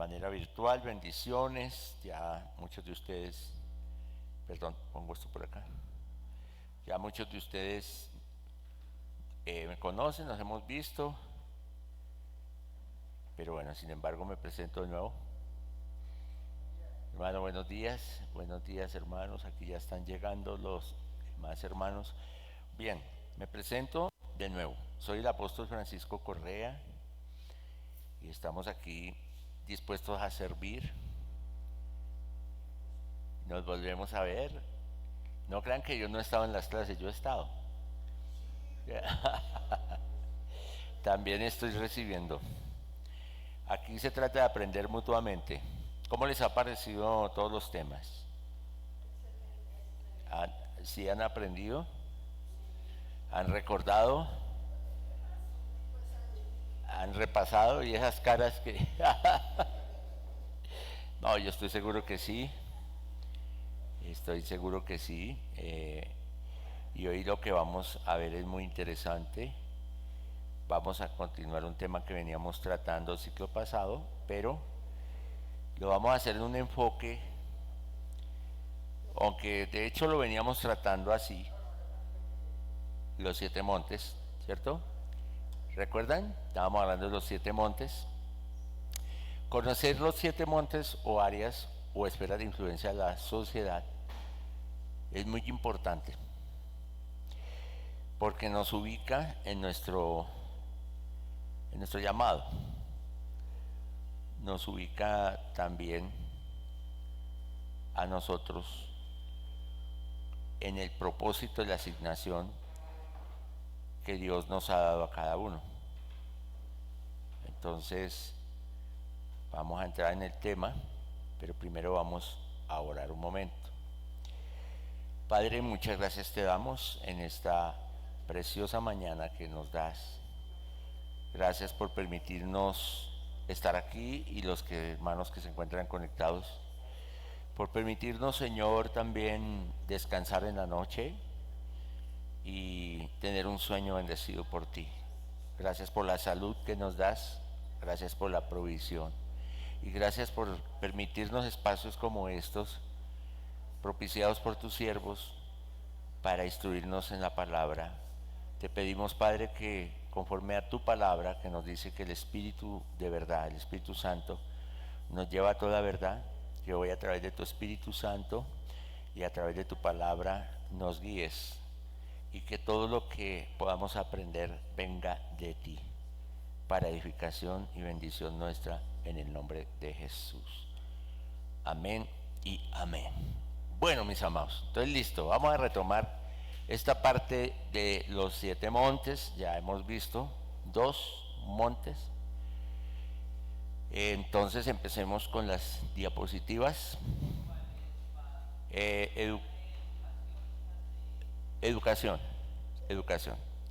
manera virtual. Bendiciones. Ya muchos de ustedes, perdón, pongo esto por acá. Ya muchos de ustedes me conocen, nos hemos visto. Pero bueno, sin embargo me presento de nuevo. Hermano, buenos días hermanos, aquí ya están llegando los más hermanos. Bien, me presento de nuevo. Soy el apóstol Francisco Correa y estamos aquí dispuestos a servir. Nos volvemos a ver. No crean que yo no he estado en las clases, yo he estado. También estoy recibiendo. Aquí se trata de aprender mutuamente. ¿Cómo les ha parecido todos los temas? ¿Sí han aprendido? ¿Han recordado? ¿Han repasado? Y esas caras que... No, yo estoy seguro que sí. Estoy seguro que sí. Y hoy lo que vamos a ver es muy interesante. Vamos a continuar un tema que veníamos tratando el ciclo pasado, pero lo vamos a hacer en un enfoque, aunque de hecho lo veníamos tratando así, los 7 montes, ¿cierto? ¿Recuerdan? Estábamos hablando de los 7 montes. Conocer los 7 montes o áreas o esferas de influencia de la sociedad es muy importante, porque nos ubica en nuestro llamado, nos ubica también a nosotros en el propósito de la asignación que Dios nos ha dado a cada uno. Entonces, vamos a entrar en el tema, pero primero vamos a orar un momento. Padre, muchas gracias te damos en esta preciosa mañana que nos das. Gracias por permitirnos estar aquí y los hermanos que se encuentran conectados. Por permitirnos, Señor, también descansar en la noche y tener un sueño bendecido por ti. Gracias por la salud que nos das. Gracias por la provisión. Y gracias por permitirnos espacios como estos, propiciados por tus siervos, para instruirnos en la palabra. Te pedimos, Padre, que conforme a tu palabra, que nos dice que el Espíritu de verdad, el Espíritu Santo, nos lleva a toda verdad, que hoy a través de tu Espíritu Santo y a través de tu palabra nos guíes, y que todo lo que podamos aprender venga de ti, para edificación y bendición nuestra, en el nombre de Jesús. Amén y amén. Bueno, mis amados, entonces listo, vamos a retomar esta parte de los 7 montes. Ya hemos visto 2 montes. Entonces empecemos con las diapositivas. Educación,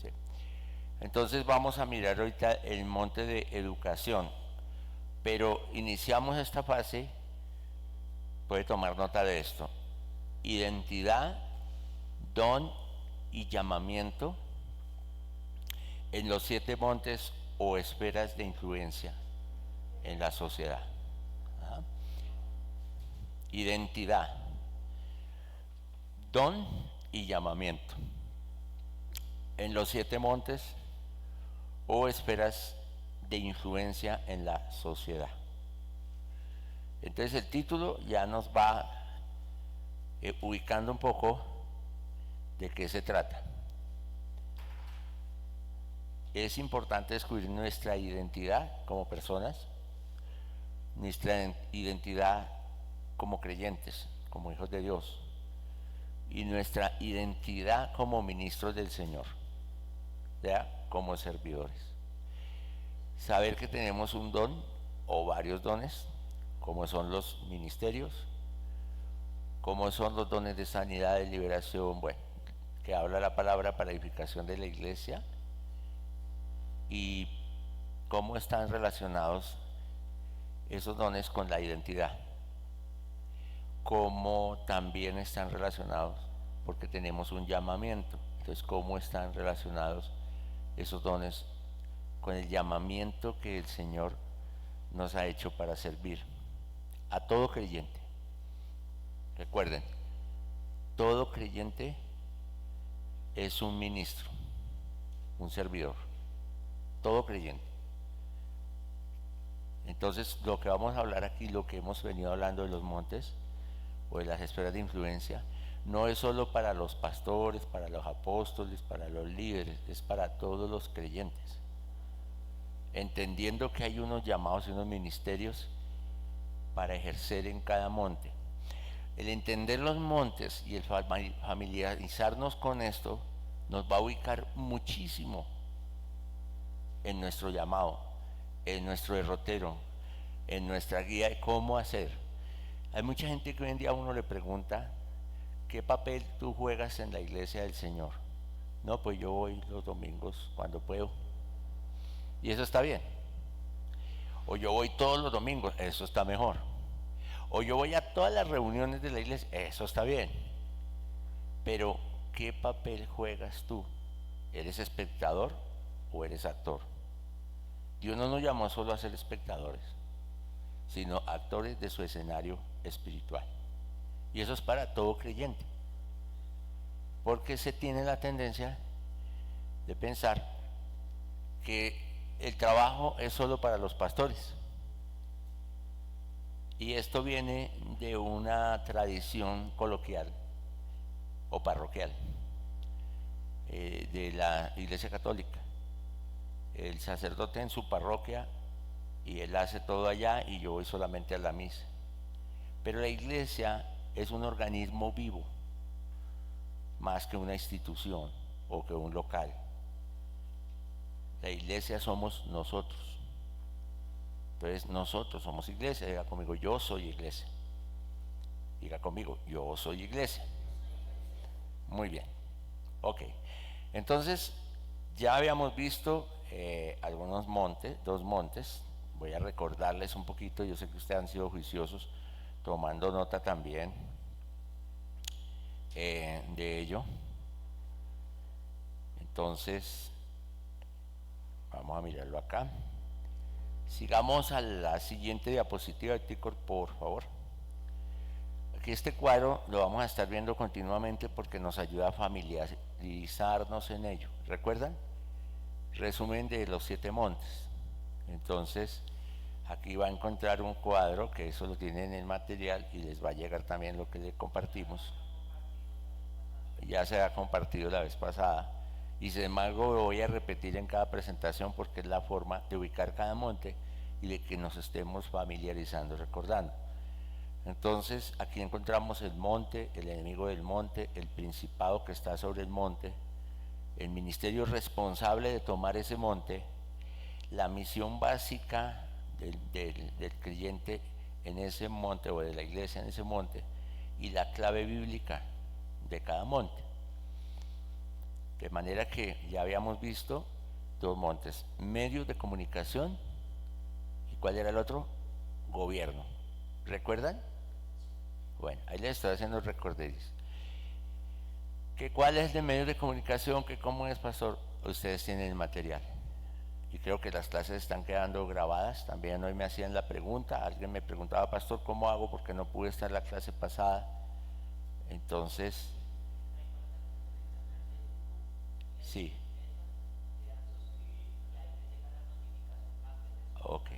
sí. Entonces vamos a mirar ahorita el monte de educación, pero iniciamos esta fase, puede tomar nota de esto: identidad, don y llamamiento en los 7 montes o esferas de influencia en la sociedad. ¿Ah? Identidad, don y llamamiento en los 7 montes o esferas de influencia en la sociedad. Entonces el título ya nos va ubicando un poco de qué se trata. Es importante descubrir nuestra identidad como personas, nuestra identidad como creyentes, como hijos de Dios, y nuestra identidad como ministros del Señor, ¿ya? Como servidores. Saber que tenemos un don o varios dones, como son los ministerios, como son los dones de sanidad, de liberación, bueno, que habla la palabra para edificación de la iglesia, y cómo están relacionados esos dones con la identidad, cómo también están relacionados, porque tenemos un llamamiento. Entonces, cómo están relacionados esos dones con el llamamiento que el Señor nos ha hecho para servir a todo creyente. Recuerden, todo creyente es un ministro, un servidor, todo creyente. Entonces, lo que vamos a hablar aquí, lo que hemos venido hablando de los montes o de las esferas de influencia, no es solo para los pastores, para los apóstoles, para los líderes, es para todos los creyentes. Entendiendo que hay unos llamados y unos ministerios para ejercer en cada monte. El entender los montes y el familiarizarnos con esto nos va a ubicar muchísimo en nuestro llamado, en nuestro derrotero, en nuestra guía de cómo hacer. Hay mucha gente que hoy en día a uno le pregunta, ¿qué papel tú juegas en la iglesia del Señor? No, pues yo voy los domingos cuando puedo. Y eso está bien. O yo voy todos los domingos, eso está mejor. O yo voy a todas las reuniones de la iglesia, eso está bien. Pero, ¿qué papel juegas tú? ¿Eres espectador o eres actor? Dios no nos llamó solo a ser espectadores, sino actores de su escenario espiritual. Y eso es para todo creyente. Porque se tiene la tendencia de pensar que el trabajo es solo para los pastores. Y esto viene de una tradición coloquial o parroquial de la Iglesia Católica. El sacerdote en su parroquia y él hace todo allá y yo voy solamente a la misa. Pero la iglesia es un organismo vivo, más que una institución o que un local. La iglesia somos nosotros. Entonces nosotros somos iglesia. Diga conmigo, yo soy iglesia. Diga conmigo, yo soy iglesia. Muy bien. Ok. Entonces, ya habíamos visto algunos montes, 2 montes. Voy a recordarles un poquito. Yo sé que ustedes han sido juiciosos, tomando nota también de ello. Entonces, vamos a mirarlo acá. Sigamos a la siguiente diapositiva, Ticor, por favor. Aquí este cuadro lo vamos a estar viendo continuamente porque nos ayuda a familiarizarnos en ello. ¿Recuerdan? Resumen de los 7 montes. Entonces, aquí va a encontrar un cuadro que eso lo tienen en el material y les va a llegar también lo que le compartimos. Ya se ha compartido la vez pasada y sin embargo lo voy a repetir en cada presentación porque es la forma de ubicar cada monte y de que nos estemos familiarizando, recordando. Entonces aquí encontramos el monte, el enemigo del monte, el principado que está sobre el monte, el ministerio responsable de tomar ese monte, la misión básica del creyente en ese monte o de la iglesia en ese monte y la clave bíblica de cada monte. De manera que ya habíamos visto 2 montes, medios de comunicación y ¿cuál era el otro? Gobierno. ¿Recuerdan? Bueno, ahí les estoy haciendo recorderis. ¿Cuál es el de medios de comunicación? ¿Cómo es, pastor? Ustedes tienen el material. Y creo que las clases están quedando grabadas. También hoy me hacían la pregunta, alguien me preguntaba, pastor, ¿cómo hago? Porque no pude estar la clase pasada. Entonces, sí. Ok.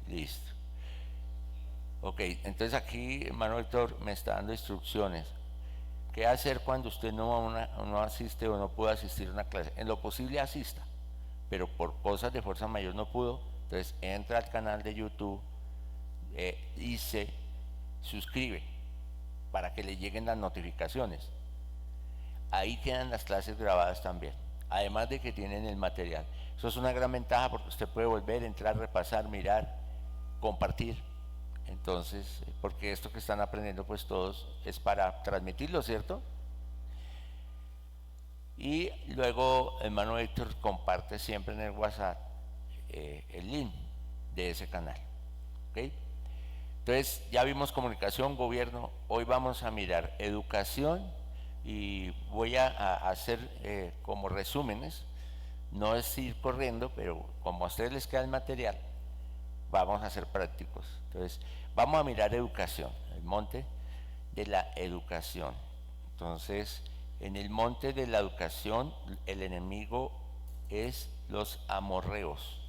Listo. Ok, entonces aquí, hermano Héctor, me está dando instrucciones. ¿Qué hacer cuando usted no asiste o no pudo asistir a una clase? En lo posible asista, pero por cosas de fuerza mayor no pudo. Entonces entra al canal de YouTube y se suscribe para que le lleguen las notificaciones. Ahí quedan las clases grabadas también, además de que tienen el material. Eso es una gran ventaja porque usted puede volver, entrar, repasar, mirar, compartir. Entonces, porque esto que están aprendiendo pues todos es para transmitirlo, ¿cierto? Y luego hermano Héctor comparte siempre en el WhatsApp el link de ese canal. ¿Okay? Entonces ya vimos comunicación, gobierno, hoy vamos a mirar educación y voy a hacer como resúmenes No es ir corriendo, pero como a ustedes les queda el material, vamos a ser prácticos. Entonces, vamos a mirar educación, el monte de la educación. Entonces, en el monte de la educación, el enemigo es los amorreos.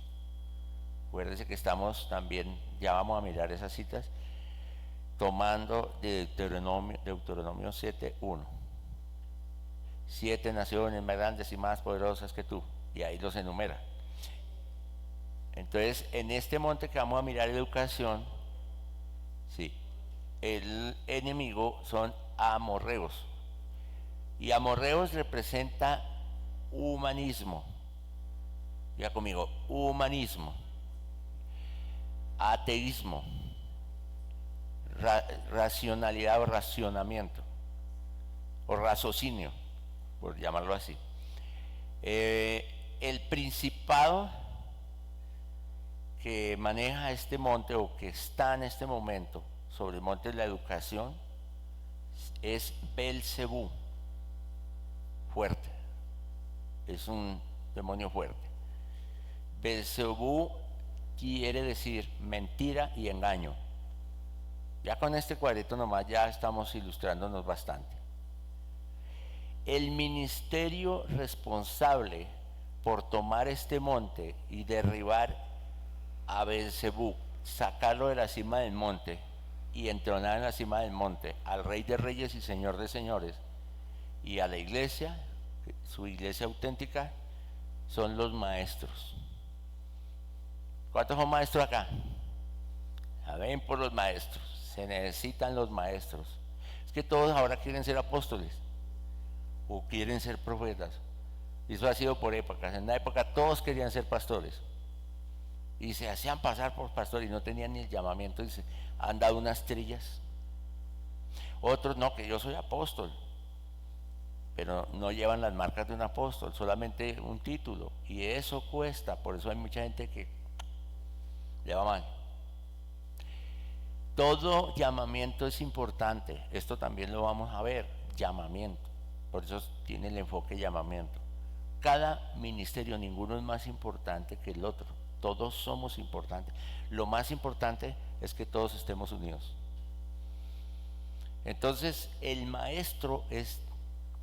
Acuérdense que estamos también, ya vamos a mirar esas citas, tomando de Deuteronomio 7:1. 7 naciones más grandes y más poderosas que tú, y ahí los enumera. Entonces, en este monte que vamos a mirar educación, sí, el enemigo son amorreos. Y amorreos representa humanismo. Ya conmigo, humanismo, ateísmo, racionalidad o racionamiento, o raciocinio, por llamarlo así. El principado que maneja este monte o que está en este momento sobre el monte de la educación es Belcebú, fuerte, es un demonio fuerte. Belcebú quiere decir mentira y engaño. Ya con este cuadrito nomás ya estamos ilustrándonos bastante. El ministerio responsable por tomar este monte y derribar a Belcebú, sacarlo de la cima del monte y entronar en la cima del monte al Rey de Reyes y Señor de Señores, y a la iglesia, su iglesia auténtica, son los maestros. ¿Cuántos son maestros acá? Ven por los maestros, se necesitan los maestros. Es que todos ahora quieren ser apóstoles o quieren ser profetas. Y eso ha sido por épocas. En una época todos querían ser pastores y se hacían pasar por pastores y no tenían ni el llamamiento y se han dado unas trillas. Otros no, que yo soy apóstol, pero no llevan las marcas de un apóstol, solamente un título, y eso cuesta. Por eso hay mucha gente que le va mal. Todo llamamiento es importante, esto también lo vamos a ver, llamamiento, por eso tiene el enfoque llamamiento. Cada ministerio, ninguno es más importante que el otro, todos somos importantes. Lo más importante es que todos estemos unidos. Entonces, el maestro es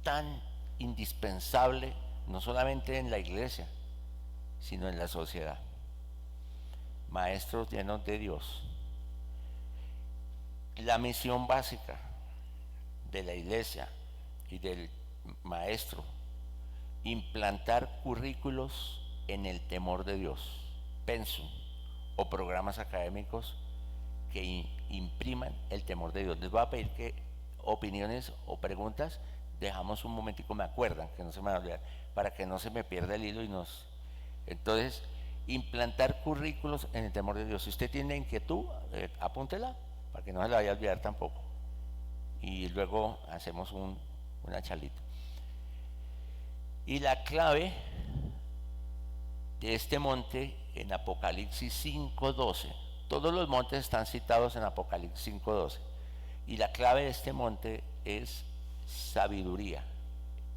tan indispensable, no solamente en la iglesia, sino en la sociedad. Maestros llenos de Dios. La misión básica de la iglesia y del maestro: implantar currículos en el temor de Dios, pensum, o programas académicos que impriman el temor de Dios. Les voy a pedir que opiniones o preguntas, dejamos un momentico, me acuerdan, que no se me va a olvidar, para que no se me pierda el hilo y nos... Entonces, implantar currículos en el temor de Dios. Si usted tiene inquietud, apúntela, para que no se la vaya a olvidar tampoco. Y luego hacemos una charlita. Y la clave de este monte en Apocalipsis 5:12, todos los montes están citados en Apocalipsis 5:12, y la clave de este monte es sabiduría.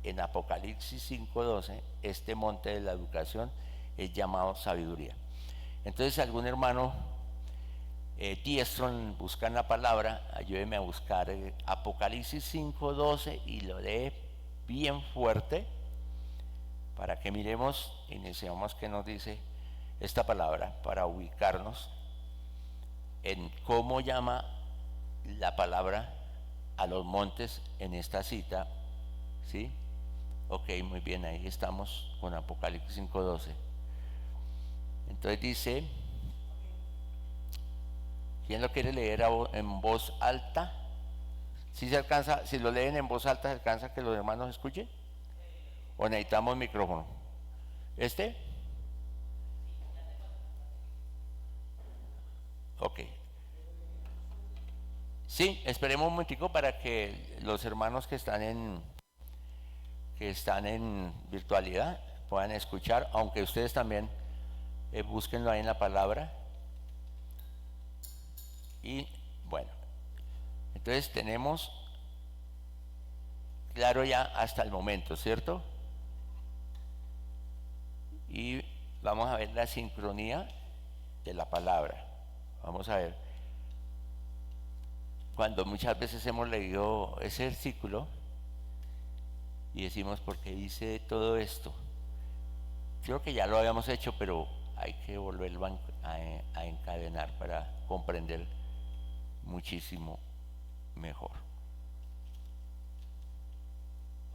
En Apocalipsis 5:12, este monte de la educación es llamado sabiduría. Entonces, algún hermano diestro en buscar la palabra, ayúdeme a buscar Apocalipsis 5:12 y lo lee bien fuerte para que miremos, iniciamos qué nos dice esta palabra, para ubicarnos en cómo llama la palabra a los montes en esta cita. ¿Sí? Ok, muy bien, ahí estamos con Apocalipsis 5:12. Entonces dice, ¿quién lo quiere leer en voz alta? ¿Si se alcanza, si lo leen en voz alta, se alcanza que los hermanos escuchen? ¿O necesitamos micrófono? ¿Este? Ok. Sí, esperemos un momentico para que los hermanos que están en virtualidad puedan escuchar, aunque ustedes también búsquenlo ahí en la palabra. Y bueno, entonces tenemos claro ya hasta el momento, ¿cierto? y vamos a ver la sincronía de la palabra. Vamos a ver, cuando muchas veces hemos leído ese versículo y decimos, ¿por qué dice todo esto? Creo que ya lo habíamos hecho, pero hay que volverlo a encadenar para comprender muchísimo mejor.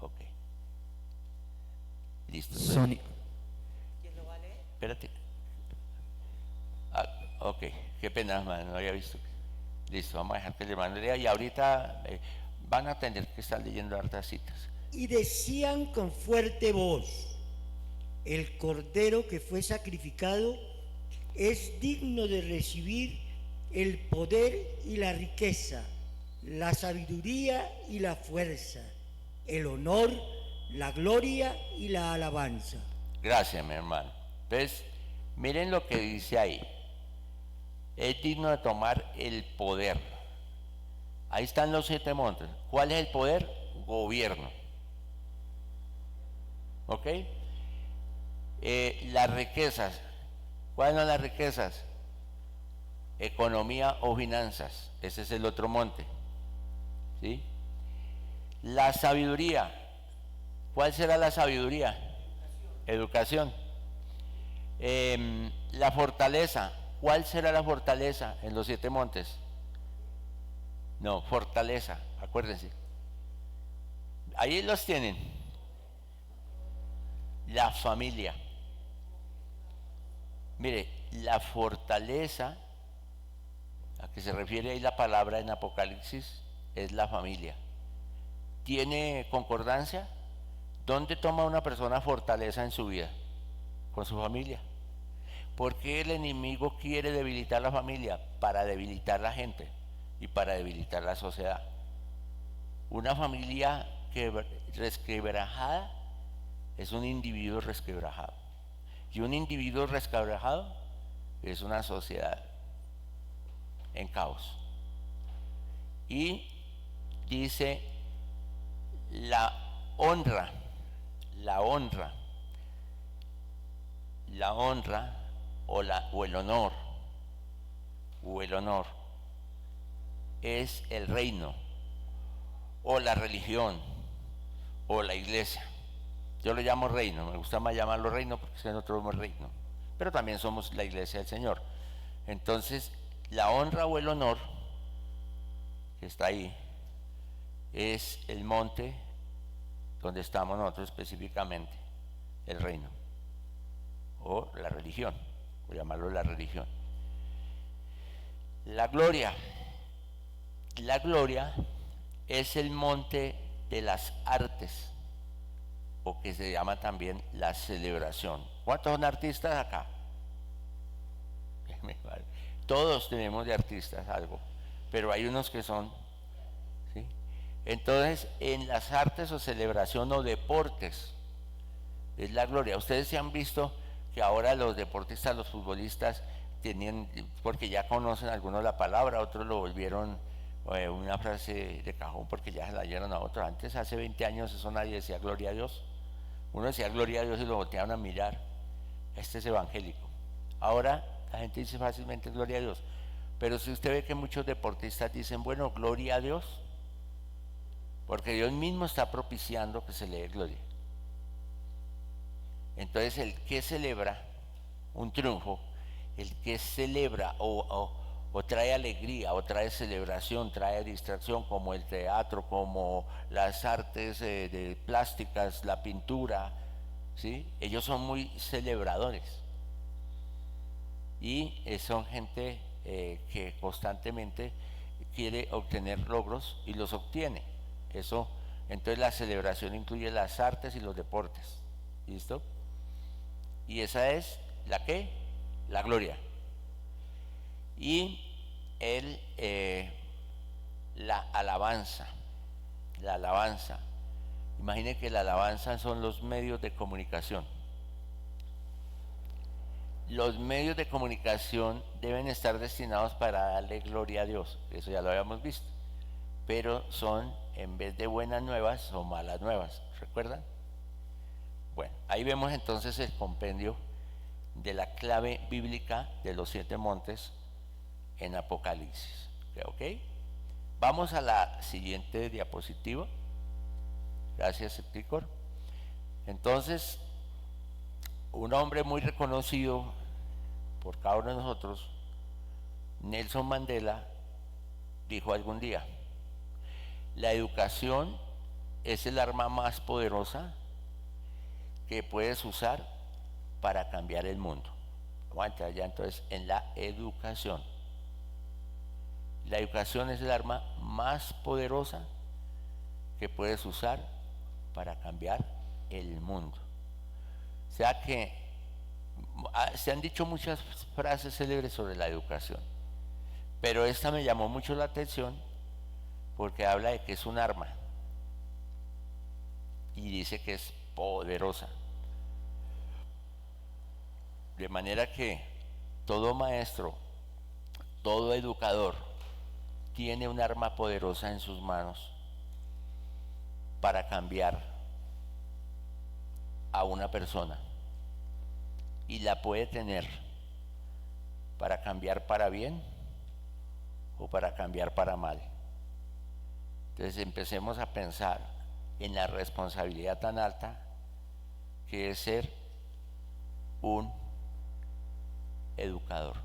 Ok. Listo. Sony. ¿Quién lo va a leer? Espérate. Ah, ok, qué pena, man, no había visto. Listo, vamos a dejar que el hermano lea y ahorita van a tener que estar leyendo hartas citas. Y decían con fuerte voz: el cordero que fue sacrificado es digno de recibir el poder y la riqueza, la sabiduría y la fuerza, el honor, la gloria y la alabanza. Gracias, mi hermano. Entonces, miren lo que dice ahí. Es digno de tomar el poder. Ahí están los 7 montes. ¿Cuál es el poder? Gobierno. ¿Ok? Las riquezas. ¿Cuáles son las riquezas? Economía o finanzas. Ese es el otro monte. ¿Sí? La sabiduría. ¿Cuál será la sabiduría? Educación. La fortaleza. ¿Cuál será la fortaleza en los 7 montes? No, fortaleza, acuérdense. Ahí los tienen. La familia. Mire, la fortaleza a que se refiere ahí la palabra en Apocalipsis es la familia. ¿Tiene concordancia? ¿Dónde toma una persona fortaleza en su vida? Con su familia. ¿Por qué el enemigo quiere debilitar la familia? Para debilitar la gente y para debilitar la sociedad. Una familia resquebrajada es un individuo resquebrajado. Y un individuo resquebrajado es una sociedad en caos. Y dice la honra o el honor es el reino o la religión o la iglesia. Yo lo llamo reino, me gusta más llamarlo reino porque nosotros somos reino, pero también somos la iglesia del Señor. Entonces, la honra o el honor que está ahí es el monte donde estamos nosotros específicamente, el reino o la religión, voy a llamarlo la religión. La gloria es el monte de las artes, o que se llama también la celebración. ¿Cuántos son artistas acá? Todos tenemos de artistas algo, pero hay unos que son, ¿sí? Entonces, en las artes o celebración o deportes, es la gloria. Ustedes se han visto que ahora los deportistas, los futbolistas, tenían, porque ya conocen algunos la palabra, otros lo volvieron una frase de cajón porque ya se la dieron a otros. Antes, hace 20 años, eso nadie decía gloria a Dios. Uno decía gloria a Dios y lo volteaban a mirar. Este es evangélico. Ahora la gente dice fácilmente gloria a Dios. Pero si usted ve que muchos deportistas dicen, bueno, gloria a Dios, porque Dios mismo está propiciando que se le dé gloria. Entonces, el que celebra un triunfo, el que celebra o trae alegría, o trae celebración, trae distracción, como el teatro, como las artes de plásticas, la pintura, ¿sí? Ellos son muy celebradores y son gente que constantemente quiere obtener logros y los obtiene. Eso, entonces la celebración incluye las artes y los deportes. ¿Listo? Y esa es la ¿qué? La gloria. Y la alabanza. La alabanza. Imagine que la alabanza son los medios de comunicación. Los medios de comunicación deben estar destinados para darle gloria a Dios. Eso ya lo habíamos visto. Pero son, en vez de buenas nuevas, son malas nuevas. ¿Recuerdan? Bueno, ahí vemos entonces el compendio de la clave bíblica de los 7 montes en Apocalipsis. ¿Ok? Vamos a la siguiente diapositiva. Gracias, Septicor. Entonces, un hombre muy reconocido por cada uno de nosotros, Nelson Mandela, dijo algún día: la educación es el arma más poderosa que puedes usar para cambiar el mundo. Vamos a entrar ya entonces en la educación. La educación es el arma más poderosa que puedes usar para cambiar el mundo. O sea que se han dicho muchas frases célebres sobre la educación, pero esta me llamó mucho la atención porque habla de que es un arma y dice que es poderosa. De manera que todo maestro, todo educador tiene un arma poderosa en sus manos para cambiar a una persona, y la puede tener para cambiar para bien o para cambiar para mal. Entonces empecemos a pensar en la responsabilidad tan alta que es ser un educador.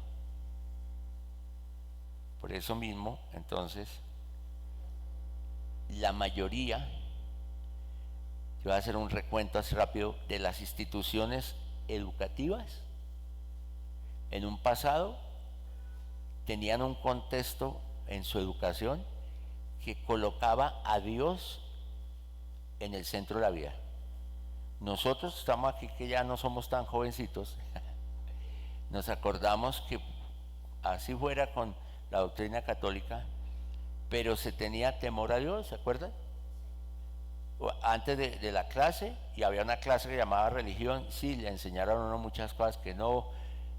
Por eso mismo, entonces, la mayoría, yo voy a hacer un recuento así rápido de las instituciones educativas en un pasado tenían un contexto en su educación que colocaba a Dios en el centro de la vida. Nosotros estamos aquí que ya no somos tan jovencitos, nos acordamos que así fuera con la doctrina católica, pero se tenía temor a Dios, ¿se acuerdan? Antes de la clase, y había una clase que llamaba religión, sí, le enseñaron a uno muchas cosas que no,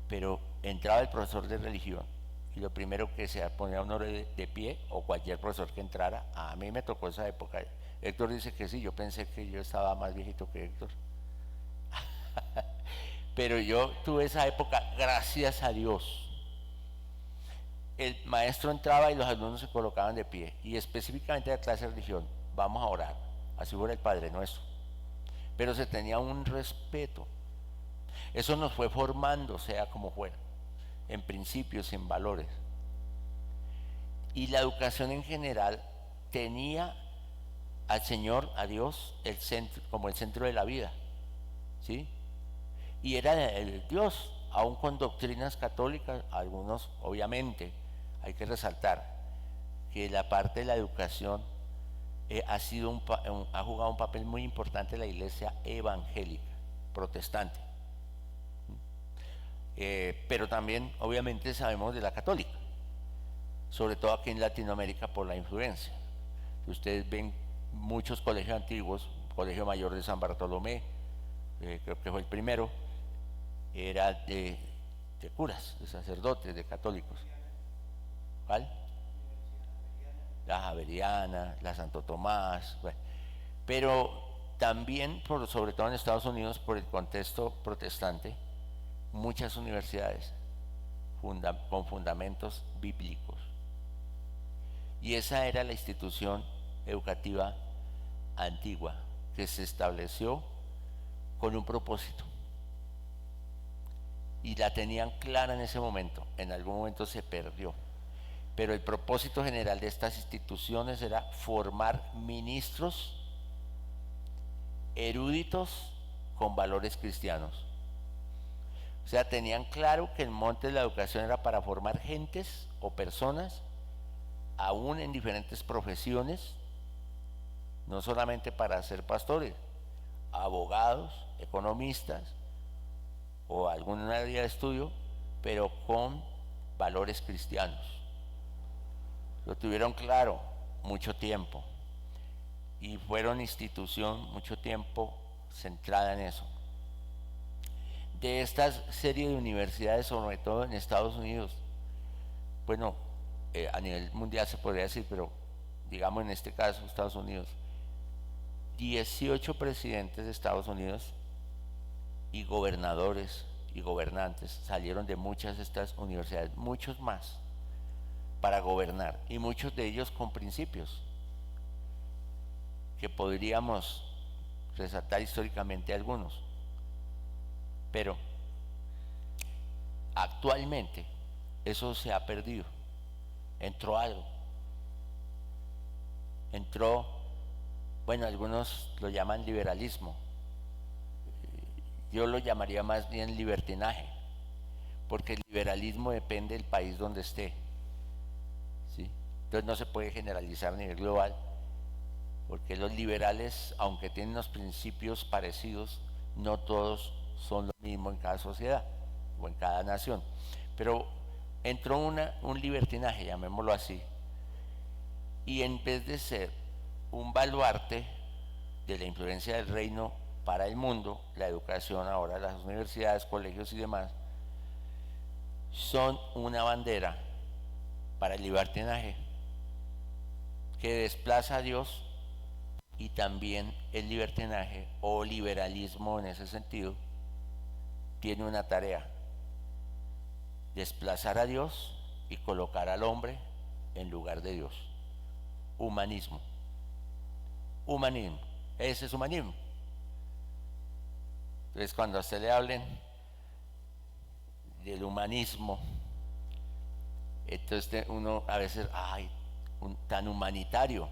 pero entraba el profesor de religión y lo primero que se ponía uno de pie, o cualquier profesor que entrara. A mí me tocó esa época. Héctor dice que sí, yo pensé que yo estaba más viejito que Héctor. Pero yo tuve esa época, gracias a Dios. El maestro entraba y los alumnos se colocaban de pie, y específicamente de la clase de religión, vamos a orar, así fuera el Padre Nuestro. Pero se tenía un respeto. Eso nos fue formando, sea como fuera, en principios, en valores. Y la educación en general tenía al Señor, a Dios, el centro, como el centro de la vida, ¿sí? Y era el Dios, aún con doctrinas católicas, algunos, obviamente, hay que resaltar que la parte de la educación ha jugado un papel muy importante en la iglesia evangélica, protestante. Pero también, obviamente, sabemos de la católica, sobre todo aquí en Latinoamérica por la influencia. Ustedes ven muchos colegios antiguos, Colegio Mayor de San Bartolomé, creo que fue el primero, era de curas, de sacerdotes, de católicos. ¿Cuál? La Javeriana, la Santo Tomás, bueno. Pero también, sobre todo en Estados Unidos, por el contexto protestante, muchas universidades con fundamentos bíblicos. Y esa era la institución educativa antigua que se estableció con un propósito. Y la tenían clara en ese momento, en algún momento se perdió. Pero el propósito general de estas instituciones era formar ministros eruditos con valores cristianos. O sea, tenían claro que el monte de la educación era para formar gentes o personas, aún en diferentes profesiones, no solamente para ser pastores, abogados, economistas o algún área de estudio, pero con valores cristianos. Lo tuvieron claro mucho tiempo y fueron institución mucho tiempo centrada en eso. De esta serie de universidades, sobre todo en Estados Unidos, bueno, a nivel mundial se podría decir, pero digamos en este caso Estados Unidos, 18 presidentes de Estados Unidos y gobernadores y gobernantes salieron de muchas de estas universidades, muchos más, para gobernar, y muchos de ellos con principios que podríamos resaltar históricamente algunos. Pero actualmente eso se ha perdido. Entró algo. Entró, bueno, algunos lo llaman liberalismo. Yo lo llamaría más bien libertinaje, porque el liberalismo depende del país donde esté, ¿sí? Entonces no se puede generalizar a nivel global, porque los liberales, aunque tienen unos principios parecidos, no todos son lo mismo en cada sociedad o en cada nación. Pero entró un libertinaje, llamémoslo así, y en vez de ser un baluarte de la influencia del reino para el mundo, la educación ahora, las universidades, colegios y demás, son una bandera para el libertinaje que desplaza a Dios, y también el libertinaje o liberalismo en ese sentido tiene una tarea: desplazar a Dios y colocar al hombre en lugar de Dios. Humanismo. Humanismo. Ese es humanismo. Entonces, cuando a usted le hablen del humanismo, entonces uno a veces, ay, tan humanitario,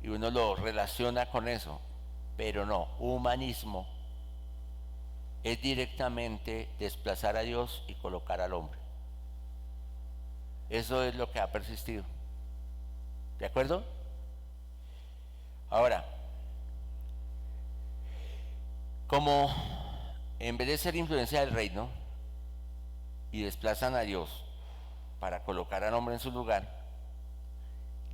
y uno lo relaciona con eso, pero no, humanismo es directamente desplazar a Dios y colocar al hombre. Eso es lo que ha persistido. ¿De acuerdo? Ahora, como en vez de ser influencia del reino y desplazan a Dios para colocar al hombre en su lugar,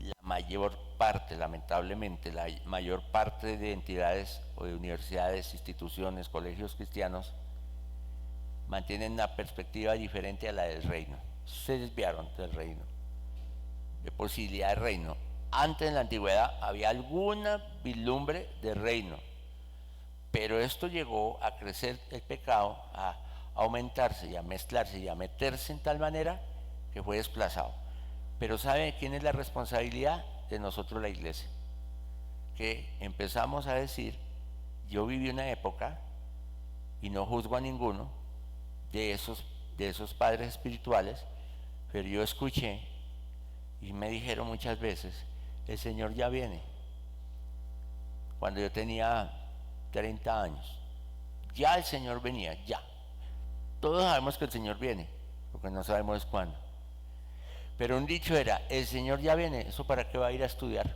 la mayor parte, lamentablemente, la mayor parte de entidades o de universidades, instituciones, colegios cristianos mantienen una perspectiva diferente a la del reino. Se desviaron del reino, de posibilidad de reino. Antes, en la antigüedad, había alguna vislumbre de reino, pero esto llegó a crecer el pecado, a aumentarse y a mezclarse y a meterse en tal manera que fue desplazado. Pero ¿sabe quién es la responsabilidad? De nosotros, la iglesia, que empezamos a decir: yo viví una época, y no juzgo a ninguno de esos padres espirituales, pero yo escuché y me dijeron muchas veces: el Señor ya viene. Cuando yo tenía 30 años, ya el Señor venía, ya. Todos sabemos que el Señor viene, lo que no sabemos es cuándo. Pero un dicho era: el Señor ya viene. ¿Eso para qué va a ir a estudiar?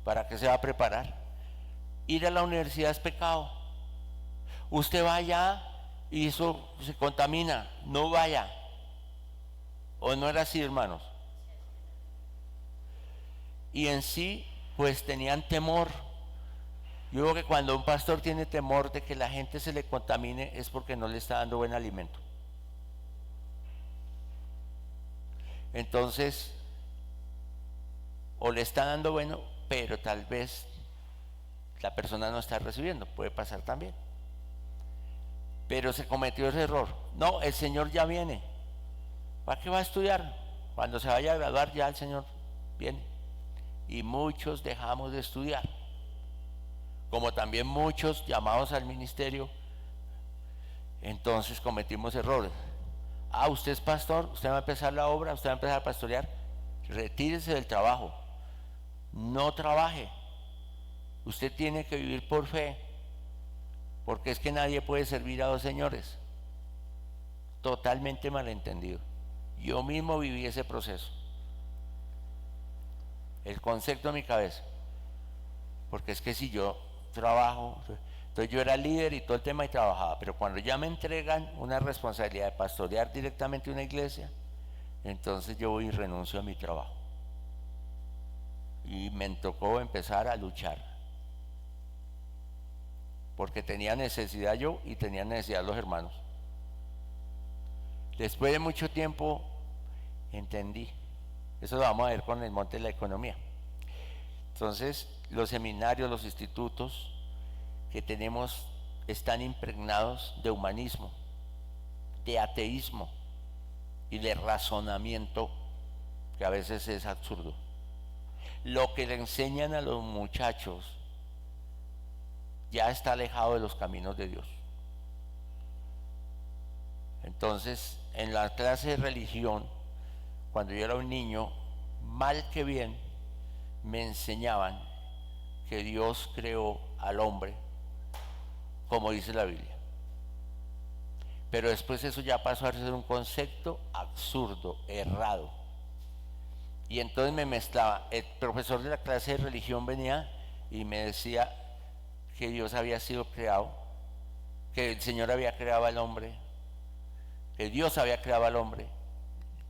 ¿Para qué se va a preparar? Ir a la universidad es pecado. Usted va allá y eso se contamina. No vaya. ¿O no era así, hermanos? Y en sí, pues tenían temor. Yo creo que cuando un pastor tiene temor de que la gente se le contamine, es porque no le está dando buen alimento. Entonces, o le está dando bueno, pero tal vez la persona no está recibiendo, puede pasar también. Pero se cometió ese error. No, el Señor ya viene. ¿Para qué va a estudiar? Cuando se vaya a graduar ya el Señor viene. Y muchos dejamos de estudiar. Como también muchos llamados al ministerio, entonces cometimos errores. Ah, usted es pastor, usted va a empezar la obra, usted va a empezar a pastorear. Retírese del trabajo. No trabaje. Usted tiene que vivir por fe, porque es que nadie puede servir a dos señores. Totalmente malentendido. Yo mismo viví ese proceso. El concepto en mi cabeza. Porque es que si yo trabajo, entonces yo era líder y todo el tema y trabajaba, pero cuando ya me entregan una responsabilidad de pastorear directamente una iglesia, entonces yo voy y renuncio a mi trabajo. Y me tocó empezar a luchar, porque tenía necesidad yo y tenía necesidad los hermanos. Después de mucho tiempo entendí, eso lo vamos a ver con el monte de la economía. Entonces, los seminarios, los institutos que tenemos están impregnados de humanismo, de ateísmo y de razonamiento que a veces es absurdo. Lo que le enseñan a los muchachos ya está alejado de los caminos de Dios. Entonces, en la clase de religión, cuando yo era un niño, mal que bien, me enseñaban que Dios creó al hombre como dice la Biblia. Pero después eso ya pasó a ser un concepto absurdo, errado. Y entonces me mezclaba. El profesor de la clase de religión venía y me decía que Dios había sido creado, que el Señor había creado al hombre, que Dios había creado al hombre,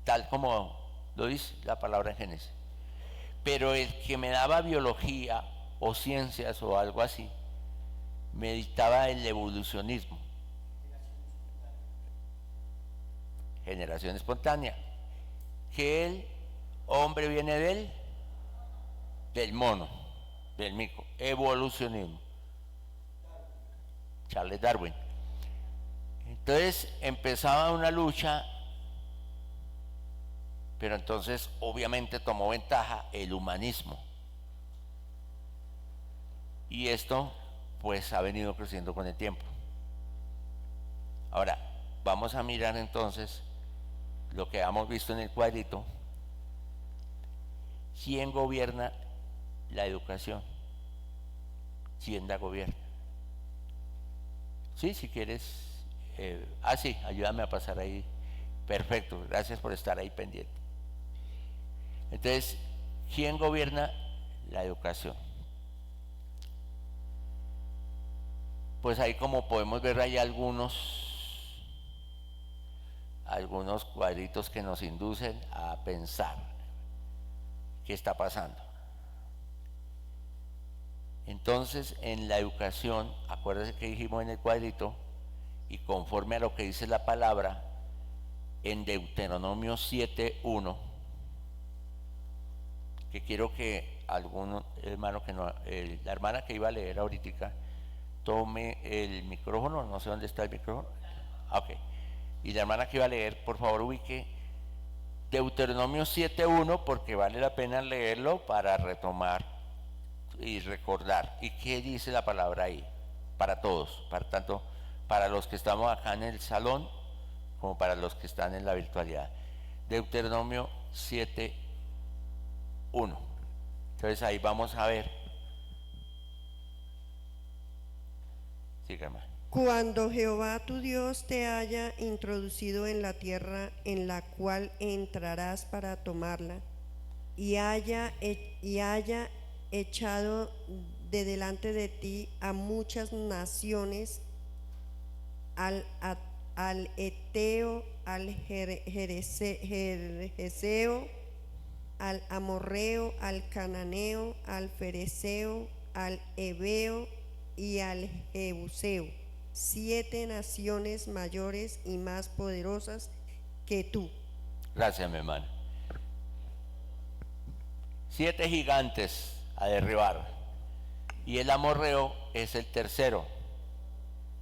tal como lo dice la palabra en Génesis. Pero el que me daba biología o ciencias o algo así, me dictaba el evolucionismo. Generación espontánea. Que el hombre viene del mono, del mico. Evolucionismo. Charles Darwin. Entonces empezaba una lucha, pero entonces obviamente tomó ventaja el humanismo. Y esto pues ha venido creciendo con el tiempo. Ahora, vamos a mirar entonces lo que hemos visto en el cuadrito. ¿Quién gobierna la educación? ¿Quién la gobierna? Sí, si quieres. Sí, ayúdame a pasar ahí. Perfecto, gracias por estar ahí pendiente. Entonces, ¿quién gobierna la educación? Pues ahí, como podemos ver, hay algunos cuadritos que nos inducen a pensar qué está pasando. Entonces, en la educación, acuérdense que dijimos en el cuadrito, y conforme a lo que dice la palabra, en Deuteronomio 7:1, que quiero que algún hermano que no, la hermana que iba a leer ahorita, tome el micrófono, no sé dónde está el micrófono. Ok. Y la hermana que iba a leer, por favor, ubique Deuteronomio 7:1, porque vale la pena leerlo para retomar y recordar. ¿Y qué dice la palabra ahí? Para todos, para tanto para los que estamos acá en el salón como para los que están en la virtualidad. Deuteronomio 7:1. Entonces ahí vamos a ver. Sígame. Cuando Jehová tu Dios te haya introducido en la tierra en la cual entrarás para tomarla, y haya echado de delante de ti a muchas naciones, al Eteo, al Jerjeseo, al Amorreo, al Cananeo, al Fereceo, al Heveo y al Jebuseo, 7 naciones mayores y más poderosas que tú. Gracias, mi hermano. 7 gigantes a derribar, y el amorreo es el tercero.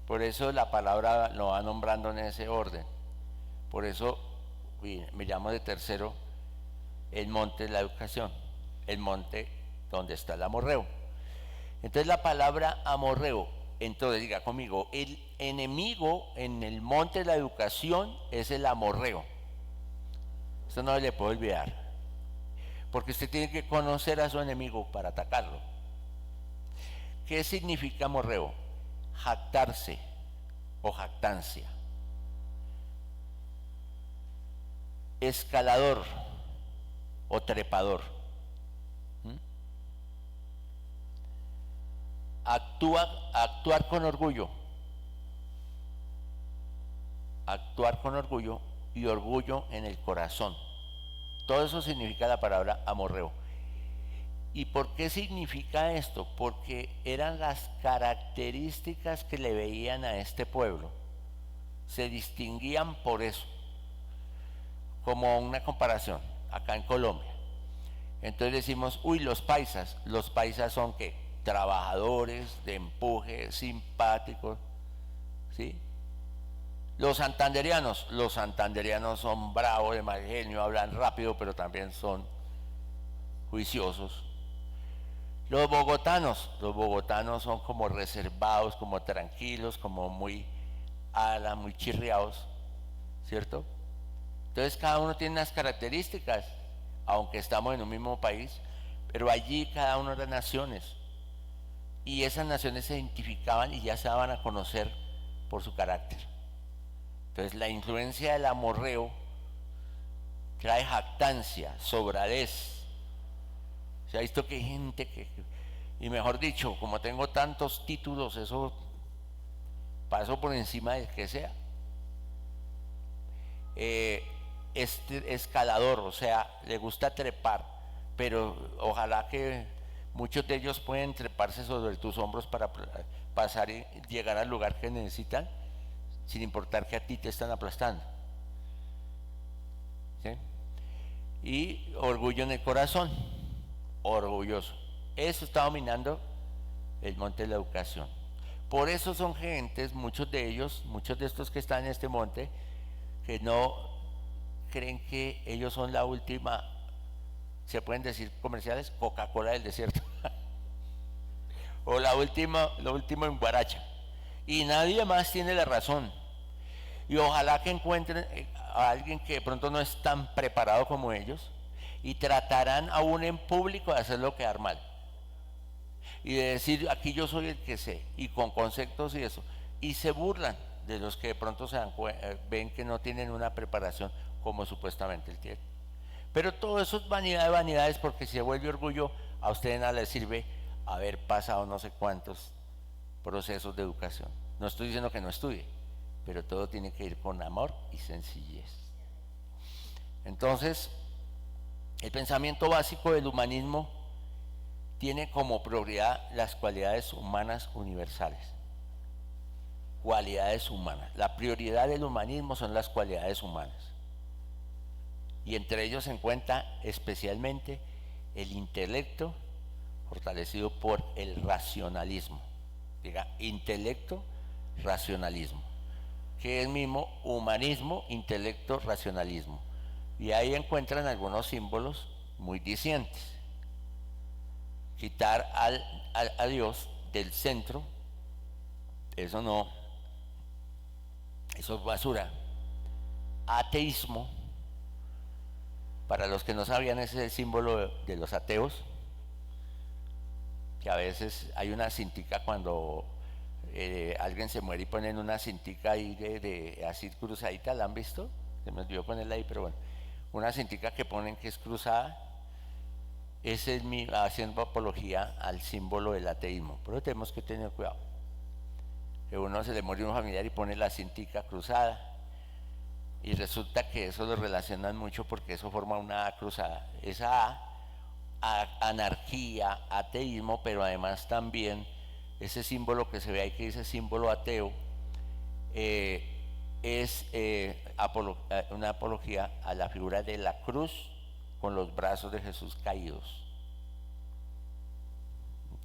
Por eso la palabra lo va nombrando en ese orden. Por eso me llamo de tercero el monte de la educación, el monte donde está el amorreo. Entonces la palabra amorreo, entonces diga conmigo, el enemigo en el monte de la educación es el amorreo. Esto no le puedo olvidar, porque usted tiene que conocer a su enemigo para atacarlo. ¿Qué significa amorreo? Jactarse o jactancia. Escalador o trepador. Actuar con orgullo. Actuar con orgullo y orgullo en el corazón. Todo eso significa la palabra amorreo. ¿Y por qué significa esto? Porque eran las características que le veían a este pueblo. Se distinguían por eso. Como una comparación, acá en Colombia. Entonces decimos, los paisas son ¿qué? Trabajadores, de empuje, simpáticos. ¿sí? Los santanderianos son bravos, de mal genio, hablan rápido, pero también son juiciosos. Los bogotanos son como reservados, como tranquilos, como muy muy chirriados, ¿cierto? Entonces cada uno tiene unas características, aunque estamos en un mismo país, pero allí cada una de las naciones, y esas naciones se identificaban y ya se daban a conocer por su carácter. Entonces la influencia del amorreo trae jactancia, sobradez. Se ha visto que hay gente y mejor dicho, como tengo tantos títulos, eso paso por encima del que sea. Escalador, o sea, le gusta trepar, pero ojalá que muchos de ellos pueden treparse sobre tus hombros para pasar y llegar al lugar que necesitan, sin importar que a ti te están aplastando. ¿Sí? Y orgullo en el corazón, orgulloso. Eso está dominando el monte de la educación. Por eso son gentes, muchos de estos que están en este monte, que no creen que ellos son la última, se pueden decir comerciales, Coca-Cola del desierto, o lo último en Guaracha, y nadie más tiene la razón. Y ojalá que encuentren a alguien que de pronto no es tan preparado como ellos, y tratarán aún en público de hacerlo quedar mal, y de decir, aquí yo soy el que sé, y con conceptos y eso, y se burlan de los que de pronto ven que no tienen una preparación como supuestamente él tiene. Pero todo eso es vanidad de vanidades, porque si se vuelve orgullo, a usted nada le sirve haber pasado no sé cuántos procesos de educación. No estoy diciendo que no estudie, pero todo tiene que ir con amor y sencillez. Entonces, el pensamiento básico del humanismo tiene como prioridad las cualidades humanas universales. Cualidades humanas. La prioridad del humanismo son las cualidades humanas. Y entre ellos se encuentra especialmente el intelecto fortalecido por el racionalismo. Diga, intelecto, racionalismo. Que es mismo humanismo, intelecto, racionalismo. Y ahí encuentran algunos símbolos muy dicientes. Quitar a Dios del centro, eso es basura. Ateísmo, para los que no sabían, ese es el símbolo de los ateos, que a veces hay una cintica cuando alguien se muere y ponen una cintica ahí así cruzadita, ¿la han visto? Se me olvidó ponerla ahí, pero bueno, una cintica que ponen que es cruzada. Ese es haciendo apología al símbolo del ateísmo, pero tenemos que tener cuidado. Que uno se le muere un familiar y pone la cintica cruzada, y resulta que eso lo relacionan mucho porque eso forma una A cruzada. Esa anarquía, ateísmo, pero además también ese símbolo que se ve ahí que dice símbolo ateo, es una apología a la figura de la cruz con los brazos de Jesús caídos.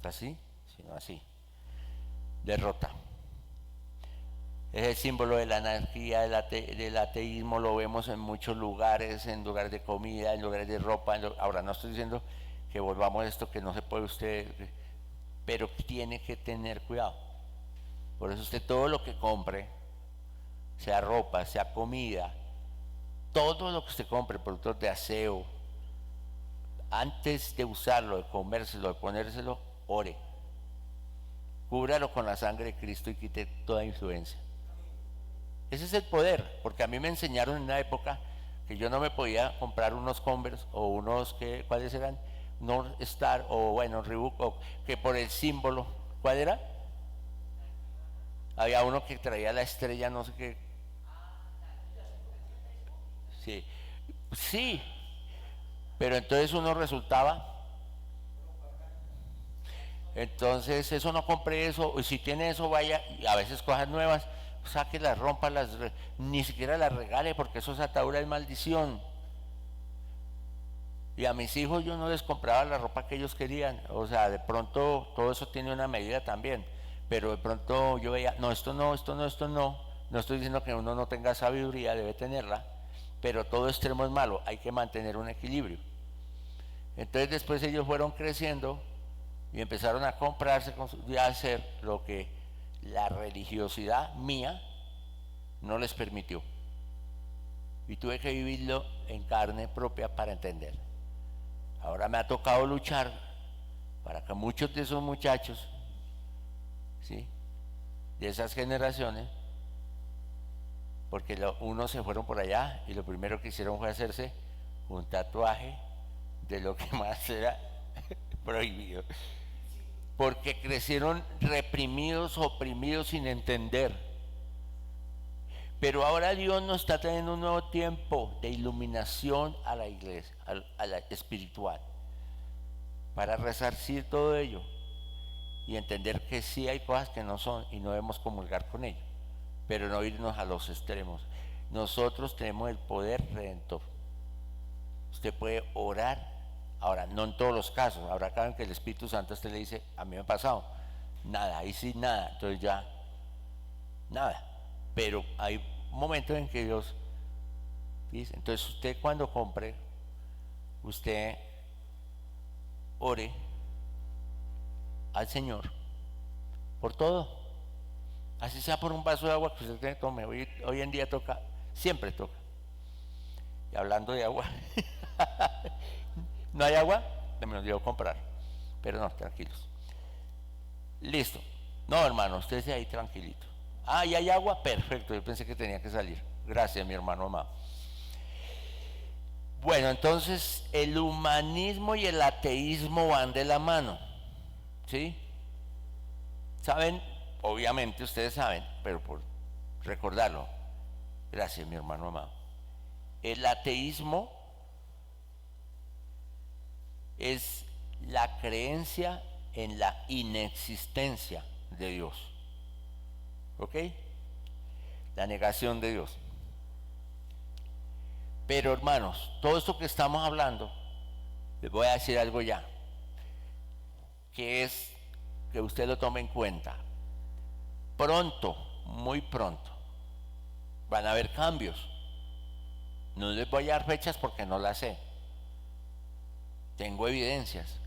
¿Así? Sino así. Derrota. Es el símbolo de la anarquía, del ateísmo, lo vemos en muchos lugares, en lugares de comida, en lugares de ropa. Ahora no estoy diciendo que volvamos a esto, que no se puede usted, pero tiene que tener cuidado. Por eso usted todo lo que compre, sea ropa, sea comida, todo lo que usted compre, productos de aseo, antes de usarlo, de comérselo, de ponérselo, ore. Cúbralo con la sangre de Cristo y quite toda influencia. Ese es el poder, porque a mí me enseñaron en una época que yo no me podía comprar unos Converse o unos, ¿cuáles eran? North Star o bueno, Reebok, o que por el símbolo, ¿cuál era? Había uno que traía la estrella, no sé qué. Sí, sí, pero entonces uno resultaba. Entonces eso no compré eso, y si tiene eso vaya, y a veces cosas nuevas, saque las, rompa las, ni siquiera las regale, porque eso es atadura de maldición. Y a mis hijos yo no les compraba la ropa que ellos querían, o sea, de pronto todo eso tiene una medida también, pero de pronto yo veía, no, esto no, esto no, esto no. No estoy diciendo que uno no tenga sabiduría, debe tenerla, pero todo extremo es malo, hay que mantener un equilibrio. Entonces después ellos fueron creciendo y empezaron a comprarse y a hacer lo que la religiosidad mía no les permitió. Y tuve que vivirlo en carne propia para entender. Ahora me ha tocado luchar para que muchos de esos muchachos, ¿sí?, de esas generaciones, porque unos se fueron por allá y lo primero que hicieron fue hacerse un tatuaje de lo que más era prohibido, porque crecieron reprimidos, oprimidos, sin entender. Pero ahora Dios nos está trayendo un nuevo tiempo de iluminación a la iglesia, a la espiritual, para resarcir todo ello y entender que sí hay cosas que no son y no debemos comulgar con ello, pero no irnos a los extremos. Nosotros tenemos el poder redentor. Usted puede orar, ahora no en todos los casos, ahora saben que el Espíritu Santo a usted le dice, a mí me ha pasado, nada, ahí sí nada, entonces ya, nada. Pero hay momentos en que Dios dice, entonces usted cuando compre, usted ore al Señor por todo, así sea por un vaso de agua que usted tome. Hoy en día toca, siempre toca. Y hablando de agua, ¿no hay agua? Me lo dio a comprar, pero no, tranquilos. Listo. No, hermano, usted esté ahí tranquilito. Ah, ¿y hay agua? Perfecto, yo pensé que tenía que salir. Gracias, mi hermano amado. Bueno, entonces el humanismo y el ateísmo van de la mano, ¿sí? ¿Saben? Obviamente ustedes saben, pero por recordarlo. Gracias, mi hermano amado. El ateísmo es la creencia en la inexistencia de Dios. ¿Ok? La negación de Dios. Pero hermanos, todo esto que estamos hablando, les voy a decir algo ya, que es que usted lo tome en cuenta. Pronto, muy pronto, van a haber cambios. No les voy a dar fechas porque no las sé. Tengo evidencias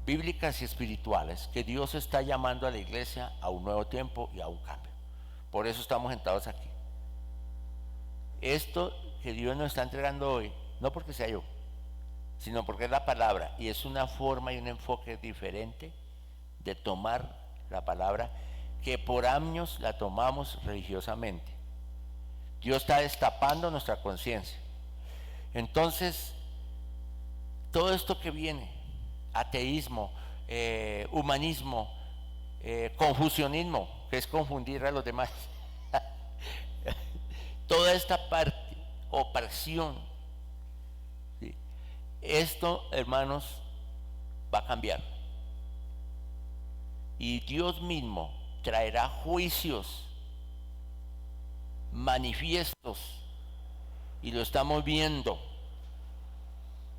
bíblicas y espirituales que Dios está llamando a la iglesia a un nuevo tiempo y a un cambio. Por eso estamos sentados aquí. Esto que Dios nos está entregando hoy, no porque sea yo, sino porque es la palabra y es una forma y un enfoque diferente de tomar la palabra que por años la tomamos religiosamente. Dios está destapando nuestra conciencia. Entonces, todo esto que viene, ateísmo, humanismo, confusionismo, que es confundir a los demás, toda esta parte, opresión, ¿sí? Esto, hermanos, va a cambiar. Y Dios mismo traerá juicios manifiestos y lo estamos viendo.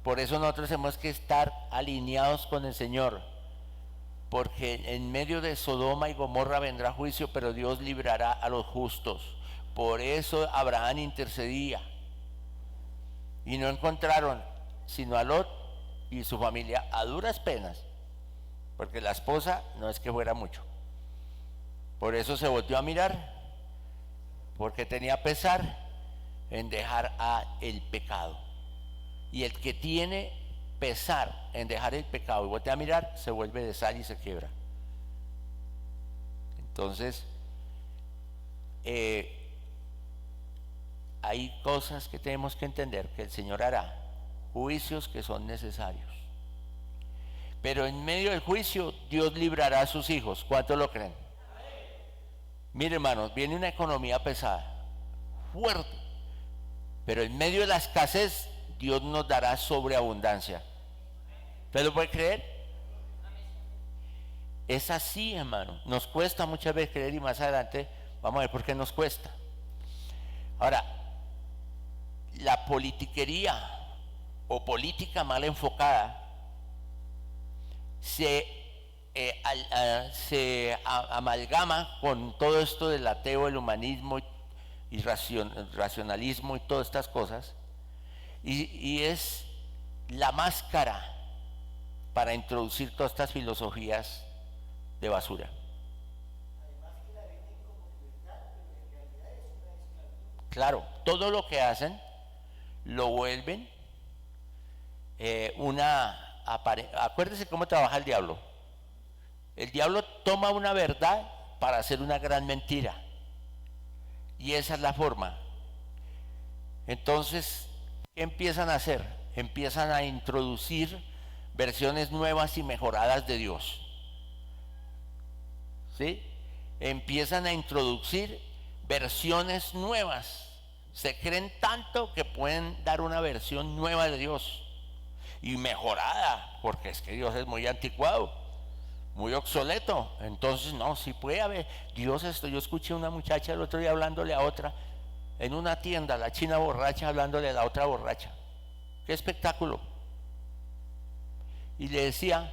Por eso nosotros tenemos que estar alineados con el Señor, porque en medio de Sodoma y Gomorra vendrá juicio, pero Dios librará a los justos. Por eso Abraham intercedía y no encontraron sino a Lot y su familia a duras penas, porque la esposa no es que fuera mucho. Por eso se volvió a mirar, porque tenía pesar en dejar el pecado. Y el que tiene pesar en dejar el pecado y voltea a mirar, se vuelve de sal y se quiebra. Entonces, hay cosas que tenemos que entender que el Señor hará, juicios que son necesarios. Pero en medio del juicio, Dios librará a sus hijos. ¿Cuántos lo creen? Mire, hermanos, viene una economía pesada, fuerte, pero en medio de la escasez, Dios nos dará sobreabundancia. ¿Usted lo puede creer? Es así, hermano. Nos cuesta muchas veces creer y más adelante vamos a ver por qué nos cuesta. Ahora, la politiquería o política mal enfocada se amalgama con todo esto del ateo, el humanismo y racionalismo y todas estas cosas, y es la máscara para introducir todas estas filosofías de basura. Claro, todo lo que hacen lo vuelven acuérdese cómo trabaja el diablo. El diablo toma una verdad para hacer una gran mentira. Y esa es la forma. Entonces, ¿qué empiezan a hacer? Empiezan a introducir versiones nuevas y mejoradas de Dios. ¿Sí? Empiezan a introducir versiones nuevas. Se creen tanto que pueden dar una versión nueva de Dios. Y mejorada, porque es que Dios es muy anticuado, muy obsoleto. Entonces, no, sí puede haber. Dios, yo escuché a una muchacha el otro día hablándole a otra en una tienda, la china borracha hablándole a la otra borracha. ¡Qué espectáculo! Y le decía,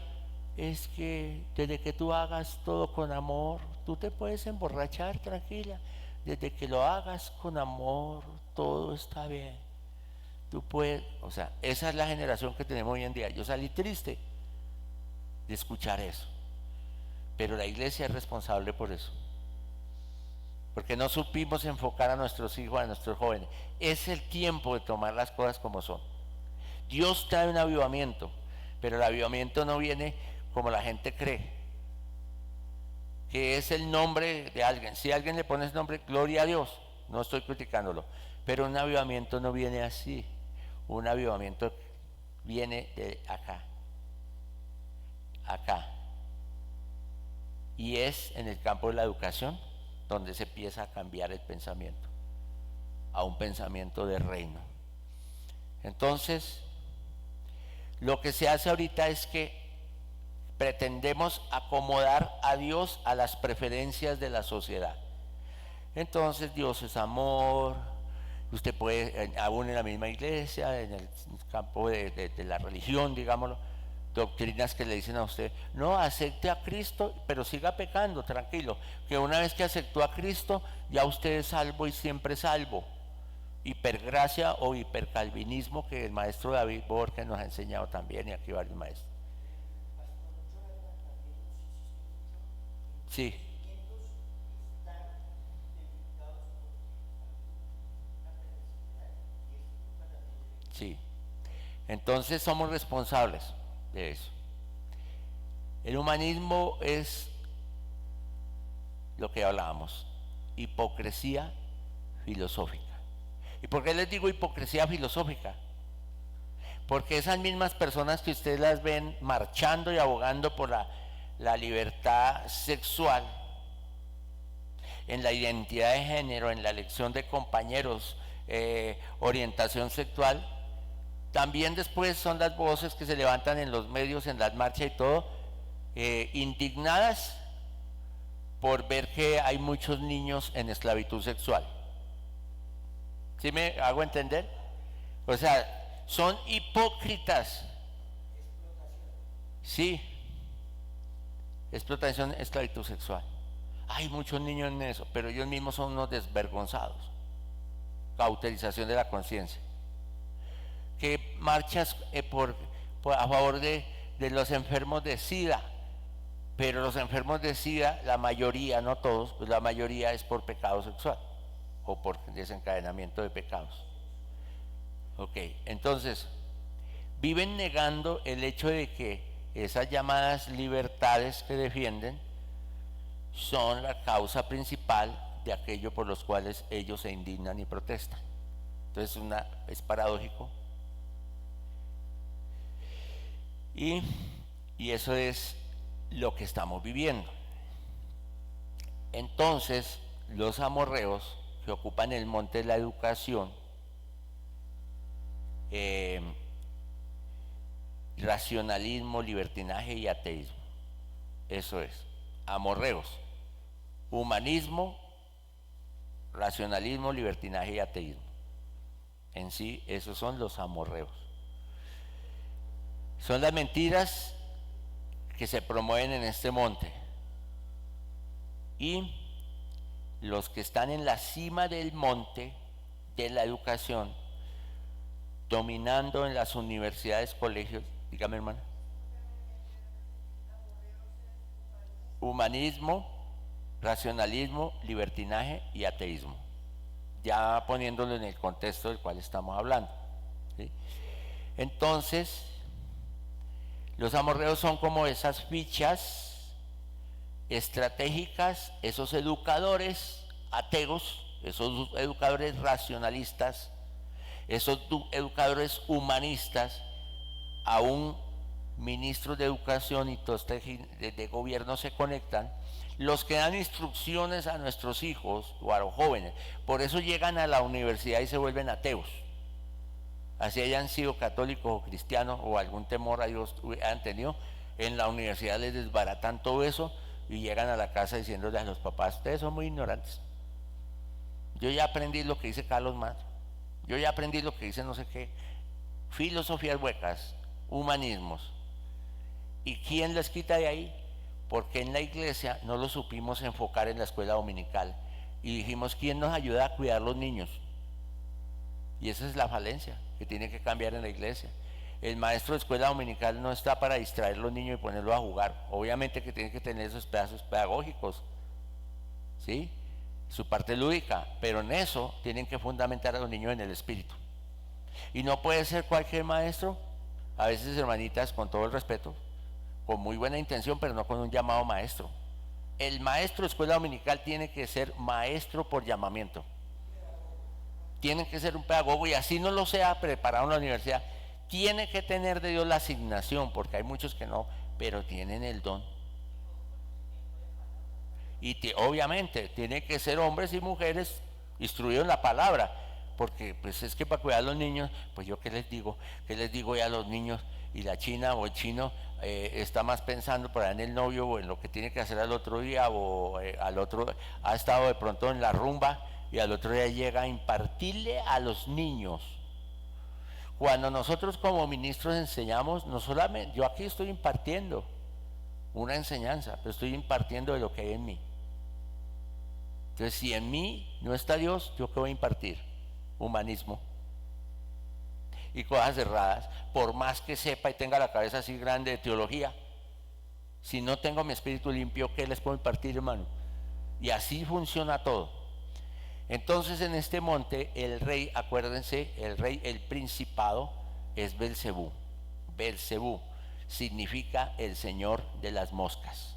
es que desde que tú hagas todo con amor, tú te puedes emborrachar tranquila. Desde que lo hagas con amor, todo está bien. Tú puedes, o sea, esa es la generación que tenemos hoy en día. Yo salí triste de escuchar eso, pero la iglesia es responsable por eso, porque no supimos enfocar a nuestros hijos, a nuestros jóvenes. Es el tiempo de tomar las cosas como son. Dios trae un avivamiento, pero el avivamiento no viene como la gente cree, que es el nombre de alguien. Si alguien le pone ese nombre, gloria a Dios, no estoy criticándolo, pero un avivamiento no viene así. Un avivamiento viene de acá, y es en el campo de la educación donde se empieza a cambiar el pensamiento a un pensamiento de reino. Entonces, lo que se hace ahorita es que pretendemos acomodar a Dios a las preferencias de la sociedad. Entonces, Dios es amor. Usted puede, aún en la misma iglesia, en el campo de la religión, digámoslo, doctrinas que le dicen a usted, no, acepte a Cristo, pero siga pecando, tranquilo, que una vez que aceptó a Cristo, ya usted es salvo y siempre salvo. Hipergracia o hipercalvinismo, que el maestro David Borges nos ha enseñado también, y aquí varios maestros. Sí. Sí, entonces somos responsables de eso. El humanismo es lo que hablábamos, hipocresía filosófica. ¿Y por qué les digo hipocresía filosófica? Porque esas mismas personas que ustedes las ven marchando y abogando por la libertad sexual, en la identidad de género, en la elección de compañeros, orientación sexual, también después son las voces que se levantan en los medios, en las marchas y todo, indignadas por ver que hay muchos niños en esclavitud sexual. ¿Sí me hago entender? O sea, son hipócritas. Sí, explotación, esclavitud sexual. Hay muchos niños en eso, pero ellos mismos son unos desvergonzados. Cauterización de la conciencia. Que marchas a favor de los enfermos de SIDA, pero los enfermos de SIDA, la mayoría, no todos, pues la mayoría es por pecado sexual o por desencadenamiento de pecados. Ok, entonces viven negando el hecho de que esas llamadas libertades que defienden son la causa principal de aquello por los cuales ellos se indignan y protestan. Entonces es paradójico. Y eso es lo que estamos viviendo. Entonces, los amorreos que ocupan el monte de la educación, racionalismo, libertinaje y ateísmo. Eso es, amorreos, humanismo, racionalismo, libertinaje y ateísmo. En sí, esos son los amorreos. Son las mentiras que se promueven en este monte. Y los que están en la cima del monte de la educación, dominando en las universidades, colegios, dígame hermana. Humanismo, racionalismo, libertinaje y ateísmo. Ya poniéndolo en el contexto del cual estamos hablando, ¿sí? Entonces, los amorreos son como esas fichas estratégicas, esos educadores ateos, esos educadores racionalistas, esos educadores humanistas, a un ministro de educación y todos de gobierno se conectan, los que dan instrucciones a nuestros hijos o a los jóvenes. Por eso llegan a la universidad y se vuelven ateos, así hayan sido católicos o cristianos o algún temor a Dios han tenido. En la universidad les desbaratan todo eso y llegan a la casa diciéndole a los papás: ustedes son muy ignorantes, yo ya aprendí lo que dice Carlos Marx, yo ya aprendí lo que dice no sé qué, filosofías huecas, humanismos. ¿Y quién les quita de ahí? Porque en la iglesia no lo supimos enfocar en la escuela dominical y dijimos: ¿quién nos ayuda a cuidar los niños? Y esa es la falencia que tiene que cambiar en la iglesia. El maestro de escuela dominical no está para distraer a los niños y ponerlos a jugar. Obviamente que tiene que tener esos pedazos pedagógicos, ¿sí? Su parte lúdica, pero en eso tienen que fundamentar a los niños en el espíritu. Y no puede ser cualquier maestro. A veces, hermanitas, con todo el respeto, con muy buena intención, pero no con un llamado maestro. El maestro de escuela dominical tiene que ser maestro por llamamiento. Tiene que ser un pedagogo, y así no lo sea preparado en la universidad. Tiene que tener de Dios la asignación, porque hay muchos que no, pero tienen el don. Y obviamente tiene que ser hombres y mujeres instruidos en la palabra, porque pues es que para cuidar a los niños, pues yo qué les digo ya a los niños. Y la china o el chino está más pensando por ahí en el novio o en lo que tiene que hacer al otro día, o al otro ha estado de pronto en la rumba y al otro día llega a impartirle a los niños. Cuando nosotros como ministros enseñamos, no solamente, yo aquí estoy impartiendo una enseñanza, pero estoy impartiendo de lo que hay en mí. Entonces, si en mí no está Dios, ¿yo qué voy a impartir? Humanismo y cosas cerradas, por más que sepa y tenga la cabeza así grande de teología. Si no tengo mi espíritu limpio, ¿qué les puedo impartir, hermano? Y así funciona todo. Entonces, en este monte, el rey, acuérdense, el principado es Belcebú. Belcebú significa el señor de las moscas.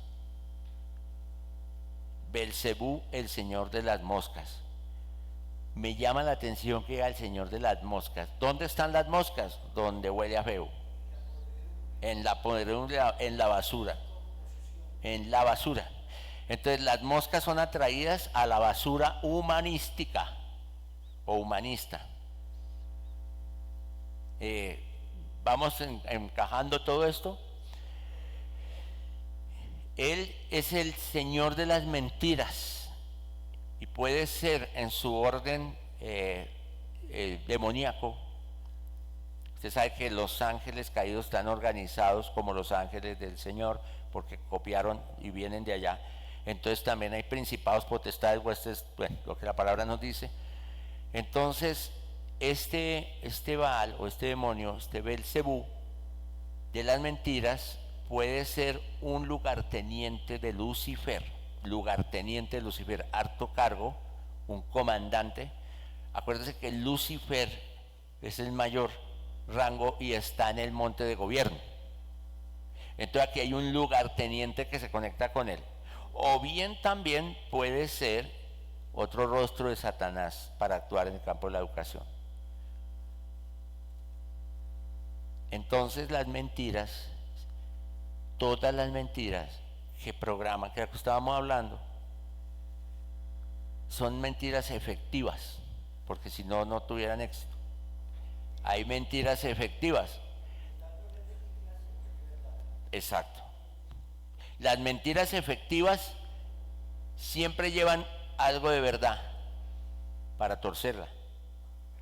Belcebú, el señor de las moscas. Me llama la atención que diga el señor de las moscas. ¿Dónde están las moscas? Donde huele a feo. En la podredumbre, en la basura. En la basura. Entonces las moscas son atraídas a la basura humanística o humanista. Vamos encajando todo esto. Él es el señor de las mentiras. Y puede ser en su orden demoníaco. Usted sabe que los ángeles caídos están organizados como los ángeles del Señor, porque copiaron y vienen de allá. Entonces también hay principados, potestades, huestes, bueno, lo que la palabra nos dice. Entonces, este Baal o este demonio, este Belcebú de las mentiras, puede ser un lugarteniente de Lucifer. Lugarteniente de Lucifer, harto cargo, un comandante. Acuérdense que Lucifer es el mayor rango y está en el monte de gobierno. Entonces aquí hay un lugarteniente que se conecta con él. O bien también puede ser otro rostro de Satanás para actuar en el campo de la educación. Entonces las mentiras, todas las mentiras que programa, que estábamos hablando, son mentiras efectivas, porque si no, no tuvieran éxito. Hay mentiras efectivas. Exacto. Las mentiras efectivas siempre llevan algo de verdad para torcerla.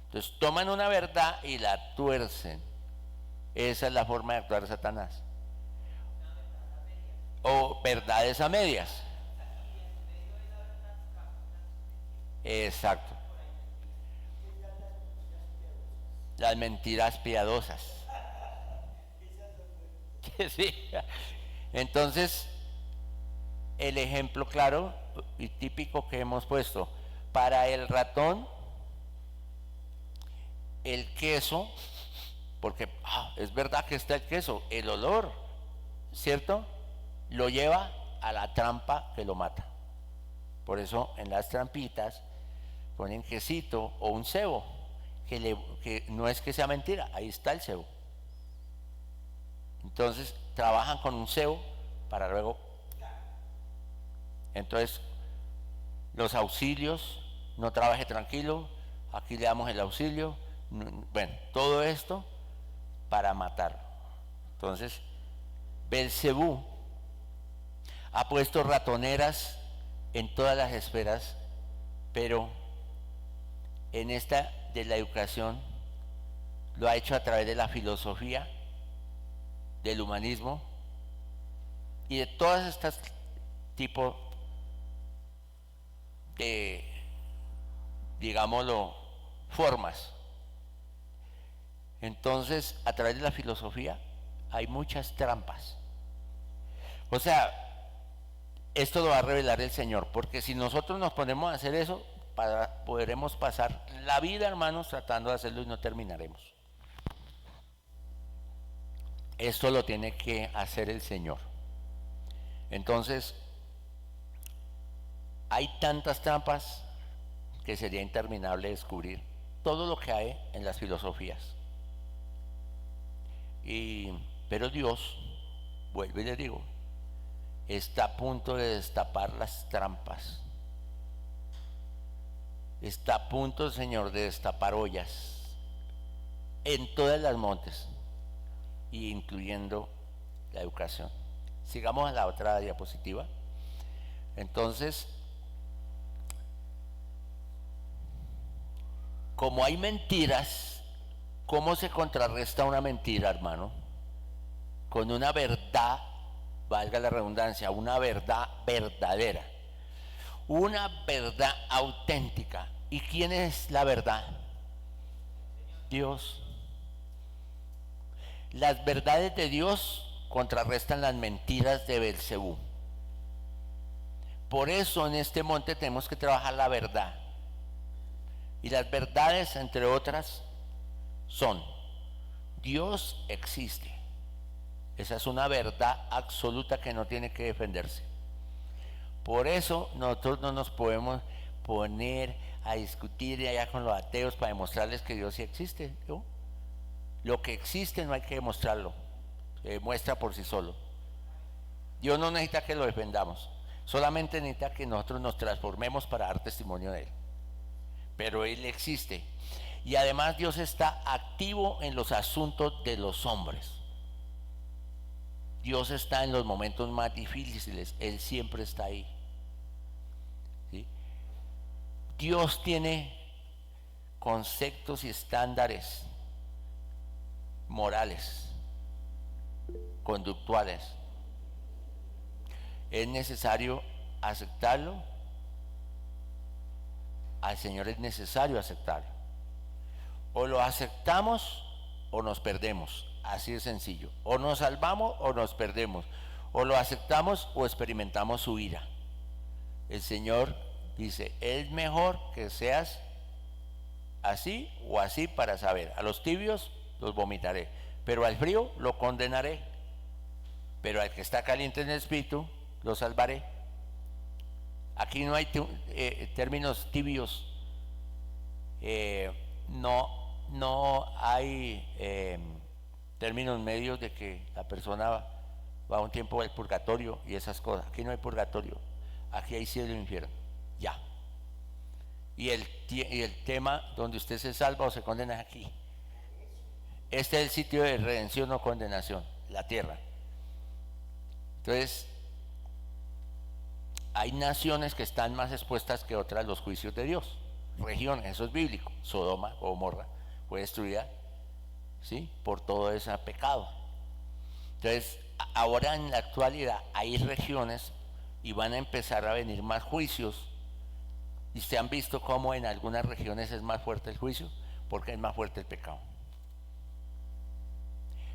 Entonces toman una verdad y la tuercen. Esa es la forma de actuar de Satanás. o verdades a medias. Exacto. Las mentiras piadosas. Sí. Entonces, el ejemplo claro y típico que hemos puesto, para el ratón, el queso, porque es verdad que está el queso, el olor, ¿cierto? Lo lleva a la trampa que lo mata. Por eso en las trampitas ponen quesito o un cebo, que no es que sea mentira, ahí está el cebo. Entonces trabajan con un cebo para luego. Entonces, los auxilios, no trabaje tranquilo, aquí le damos el auxilio. Bueno, todo esto para matar. Entonces, Belcebú ha puesto ratoneras en todas las esferas, pero en esta de la educación lo ha hecho a través de la filosofía, del humanismo y de todas estas tipos de, digámoslo, formas. Entonces, a través de la filosofía hay muchas trampas. O sea, esto lo va a revelar el Señor, porque si nosotros nos ponemos a hacer eso, podremos pasar la vida, hermanos, tratando de hacerlo y no terminaremos. Esto lo tiene que hacer el Señor. Entonces, hay tantas trampas que sería interminable descubrir todo lo que hay en las filosofías. Pero Dios, vuelvo y le digo, está a punto de destapar las trampas. Está a punto, Señor, de destapar ollas en todas las montes, y incluyendo la educación. Sigamos a la otra diapositiva. Entonces, como hay mentiras, ¿cómo se contrarresta una mentira, hermano? Con una verdad, valga la redundancia, una verdad verdadera, una verdad auténtica. ¿Y quién es la verdad? Dios. Las verdades de Dios contrarrestan las mentiras de Belcebú. Por eso en este monte tenemos que trabajar la verdad. Y las verdades, entre otras, son: Dios existe. Esa es una verdad absoluta que no tiene que defenderse. Por eso nosotros no nos podemos poner a discutir allá con los ateos para demostrarles que Dios sí existe, ¿no? Lo que existe no hay que demostrarlo, se demuestra por sí solo. Dios no necesita que lo defendamos, solamente necesita que nosotros nos transformemos para dar testimonio de Él. Pero Él existe. Y además Dios está activo en los asuntos de los hombres. Dios está en los momentos más difíciles, Él siempre está ahí. ¿Sí? Dios tiene conceptos y estándares morales, conductuales. Es necesario aceptarlo. Al Señor es necesario aceptarlo. O lo aceptamos o nos perdemos. Así de sencillo. O nos salvamos o nos perdemos. O lo aceptamos o experimentamos su ira. El Señor dice: es mejor que seas así o así para saber. A los tibios los vomitaré, pero al frío lo condenaré. Pero al que está caliente en el espíritu lo salvaré. Aquí no hay términos tibios. No hay términos medios de que la persona va un tiempo al purgatorio y esas cosas. Aquí no hay purgatorio, aquí hay cielo e infierno, ya. Y el tema donde usted se salva o se condena es aquí. Este es el sitio de redención o condenación, la tierra. Entonces, hay naciones que están más expuestas que otras a los juicios de Dios. Regiones, eso es bíblico. Sodoma o Gomorra fue destruida, ¿sí?, por todo ese pecado. Entonces, ahora en la actualidad hay regiones y van a empezar a venir más juicios. ¿Y usted han visto cómo en algunas regiones es más fuerte el juicio? Porque es más fuerte el pecado.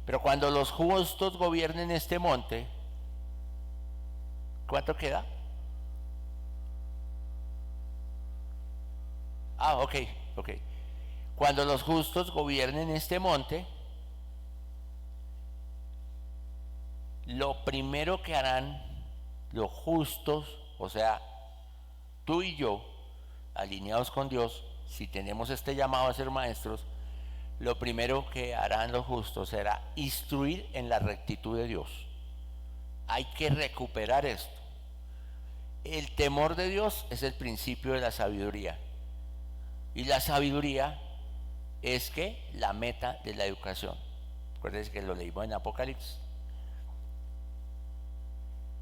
Pero cuando los justos gobiernen este monte, ¿cuánto queda? Ok. Cuando los justos gobiernen este monte, lo primero que harán los justos, o sea, tú y yo, alineados con Dios, si tenemos este llamado a ser maestros, lo primero que harán los justos será instruir en la rectitud de Dios. Hay que recuperar esto. El temor de Dios es el principio de la sabiduría. Y la sabiduría es que la meta de la educación. Acuérdense que lo leímos en Apocalipsis.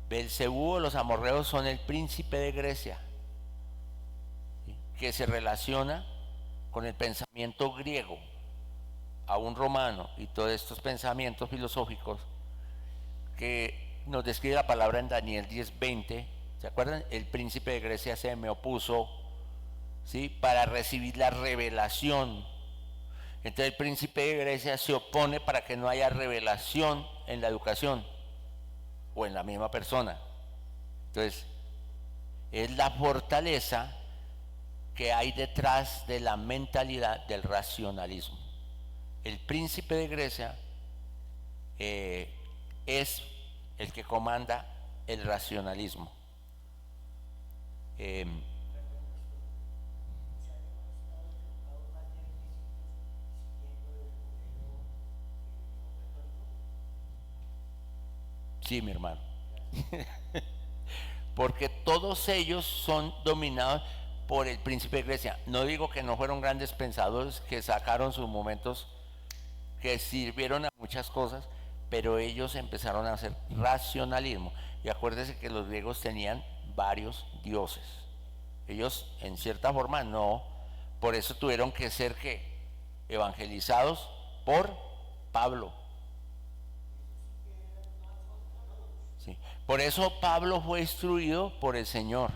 Belcebú o los amorreos son el príncipe de Grecia, ¿sí?, que se relaciona con el pensamiento griego, aún romano, y todos estos pensamientos filosóficos que nos describe la palabra en Daniel 10:20. ¿Se acuerdan? El príncipe de Grecia se me opuso, ¿sí?, para recibir la revelación. Entonces el príncipe de Grecia se opone para que no haya revelación en la educación o en la misma persona. Entonces es la fortaleza que hay detrás de la mentalidad del racionalismo. El príncipe de Grecia es el que comanda el racionalismo. Sí, mi hermano. Porque todos ellos son dominados por el príncipe de Grecia. No digo que no fueron grandes pensadores que sacaron sus momentos, que sirvieron a muchas cosas, pero ellos empezaron a hacer racionalismo. Y acuérdense que los griegos tenían varios dioses. Ellos, en cierta forma, no. Por eso tuvieron que ser, ¿qué?, evangelizados por Pablo. Sí. Por eso Pablo fue instruido por el Señor.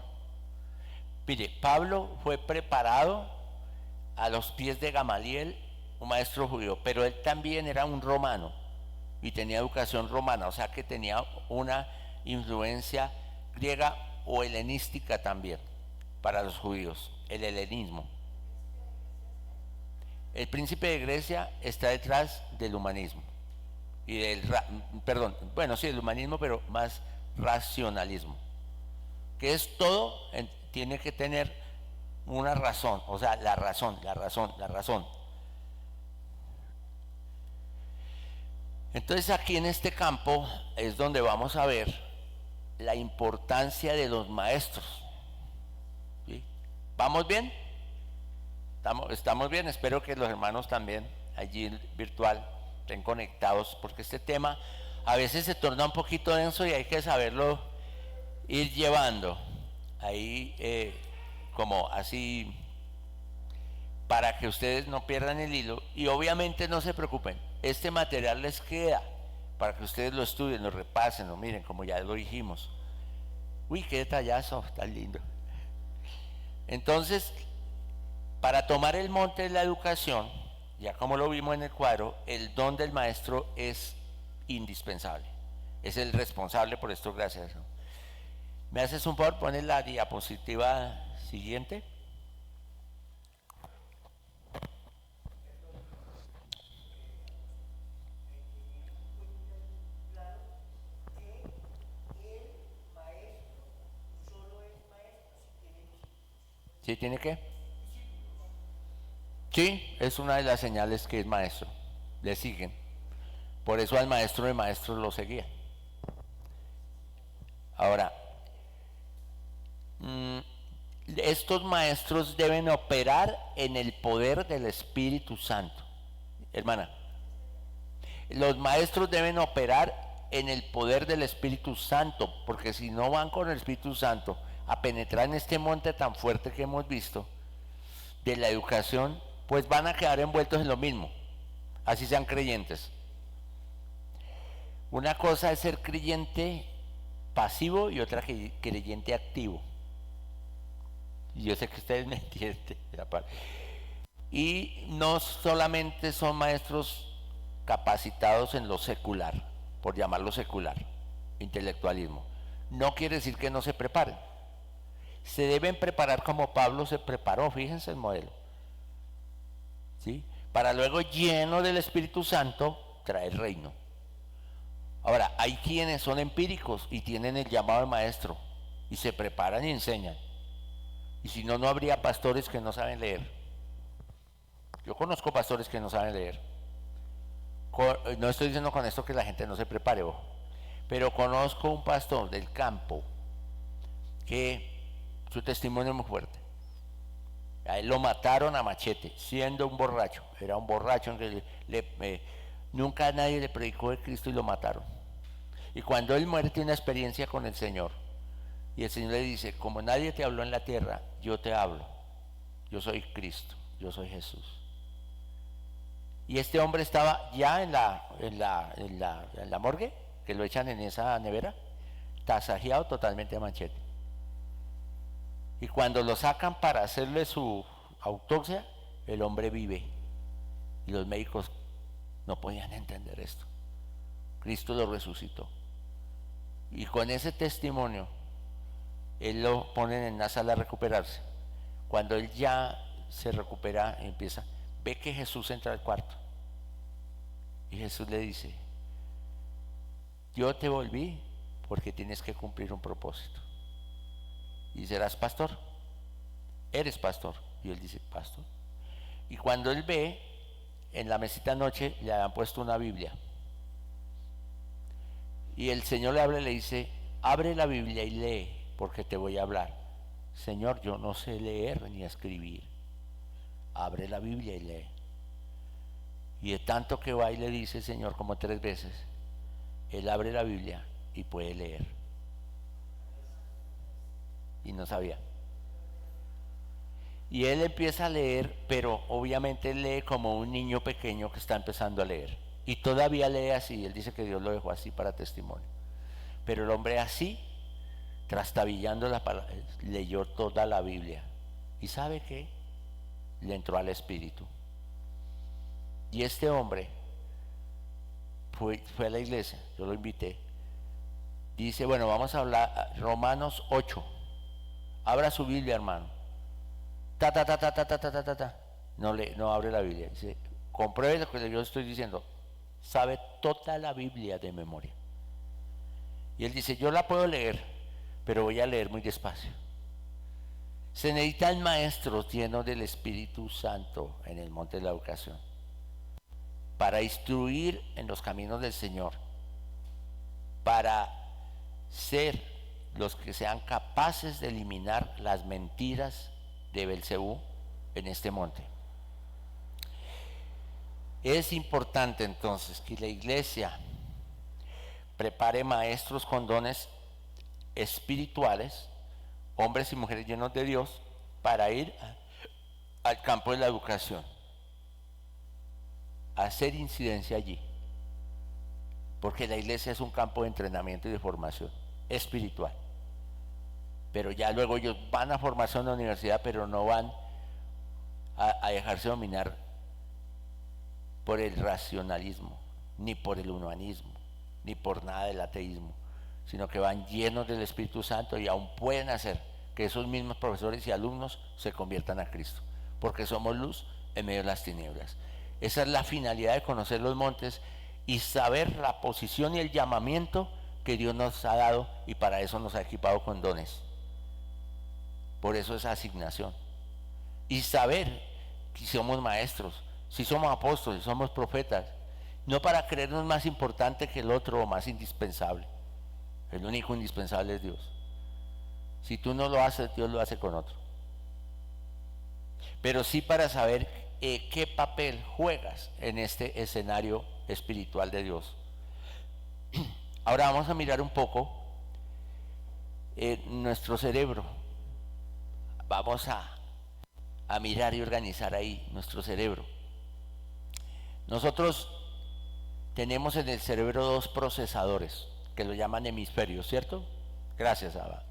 Mire, Pablo fue preparado a los pies de Gamaliel, un maestro judío, pero él también era un romano y tenía educación romana, o sea que tenía una influencia griega o helenística también para los judíos, el helenismo. El príncipe de Grecia está detrás del humanismo y del, el humanismo, pero más racionalismo, que es todo, tiene que tener una razón, o sea, la razón. Entonces aquí en este campo es donde vamos a ver la importancia de los maestros. ¿Sí? ¿Vamos bien? ¿Estamos bien? Espero que los hermanos también allí virtual estén conectados, porque este tema a veces se torna un poquito denso y hay que saberlo ir llevando ahí como así, para que ustedes no pierdan el hilo. Y obviamente no se preocupen, este material les queda para que ustedes lo estudien, lo repasen, lo miren, como ya lo dijimos. Uy, qué detallazo, tan lindo. Entonces, para tomar el monte de la educación, ya como lo vimos en el cuadro, el don del maestro es indispensable. Es el responsable por esto, gracias. ¿Me haces un favor? Pones la diapositiva siguiente. ¿Sí tiene que? Sí, es una de las señales que es maestro. Le siguen. Por eso al maestro de maestros lo seguía. Ahora, estos maestros deben operar en el poder del Espíritu Santo. Hermana, los maestros deben operar en el poder del Espíritu Santo, porque si no van con el Espíritu Santo a penetrar en este monte tan fuerte que hemos visto de la educación, pues van a quedar envueltos en lo mismo, así sean creyentes. Una cosa es ser creyente pasivo y otra creyente activo. Y yo sé que ustedes me entienden. Y no solamente son maestros capacitados en lo secular, por llamarlo secular, intelectualismo. No quiere decir que no se preparen. Se deben preparar como Pablo se preparó, fíjense el modelo. ¿Sí? Para luego, lleno del Espíritu Santo, traer reino. Ahora, hay quienes son empíricos y tienen el llamado de maestro y se preparan y enseñan. Y si no, no habría pastores que no saben leer. Yo conozco pastores que no saben leer. No estoy diciendo con esto que la gente no se prepare, ojo, pero conozco un pastor del campo que su testimonio es muy fuerte. A él lo mataron a machete, siendo un borracho. Era un borracho en que nunca nadie le predicó de Cristo y lo mataron. Y cuando él muere tiene una experiencia con el Señor. Y el Señor le dice, como nadie te habló en la tierra, yo te hablo. Yo soy Cristo, yo soy Jesús. Y este hombre estaba ya en la morgue, que lo echan en esa nevera, tasajeado totalmente a machete. Y cuando lo sacan para hacerle su autopsia, el hombre vive. Y los médicos no podían entender esto. Cristo lo resucitó. Y con ese testimonio, él lo ponen en una sala a recuperarse. Cuando él ya se recupera, ve que Jesús entra al cuarto. Y Jesús le dice, yo te volví porque tienes que cumplir un propósito. Y serás pastor. Eres pastor. Y él dice, pastor. Y cuando él ve, en la mesita de noche le habían puesto una Biblia. Y el Señor le habla y le dice, abre la Biblia y lee, porque te voy a hablar. Señor, yo no sé leer ni escribir. Abre la Biblia y lee. Y de tanto que va y le dice el Señor como 3 veces, él abre la Biblia y puede leer. Y no sabía. Y él empieza a leer, pero obviamente él lee como un niño pequeño que está empezando a leer. Y todavía lee así, él dice que Dios lo dejó así para testimonio. Pero el hombre así, trastabillando la palabra, leyó toda la Biblia. ¿Y sabe qué? Le entró al Espíritu. Y este hombre fue a la iglesia, yo lo invité. Dice, bueno, vamos a hablar Romanos 8. Abra su Biblia, hermano. No abre la Biblia. Dice, compruebe lo que yo estoy diciendo. Sabe toda la Biblia de memoria. Y él dice, yo la puedo leer, pero voy a leer muy despacio. Se necesitan maestros llenos del Espíritu Santo en el monte de la educación para instruir en los caminos del Señor, para ser los que sean capaces de eliminar las mentiras de Belcebú en este monte. Es importante entonces que la iglesia prepare maestros con dones espirituales, hombres y mujeres llenos de Dios, para ir al campo de la educación, a hacer incidencia allí, porque la iglesia es un campo de entrenamiento y de formación espiritual. Pero ya luego ellos van a formación en la universidad, pero no van a dejarse dominar por el racionalismo, ni por el humanismo, ni por nada del ateísmo, sino que van llenos del Espíritu Santo y aún pueden hacer que esos mismos profesores y alumnos se conviertan a Cristo, porque somos luz en medio de las tinieblas. Esa es la finalidad de conocer los montes y saber la posición y el llamamiento que Dios nos ha dado, y para eso nos ha equipado con dones. Por eso esa asignación. Y saber que somos maestros, si somos apóstoles, somos profetas, no para creernos más importante que el otro o más indispensable. El único indispensable es Dios. Si tú no lo haces, Dios lo hace con otro. Pero sí para saber qué papel juegas en este escenario espiritual de Dios. Ahora vamos a mirar un poco nuestro cerebro. Vamos a mirar y organizar ahí nuestro cerebro. Nosotros tenemos en el cerebro dos procesadores que lo llaman hemisferios, ¿cierto? Gracias, Abba.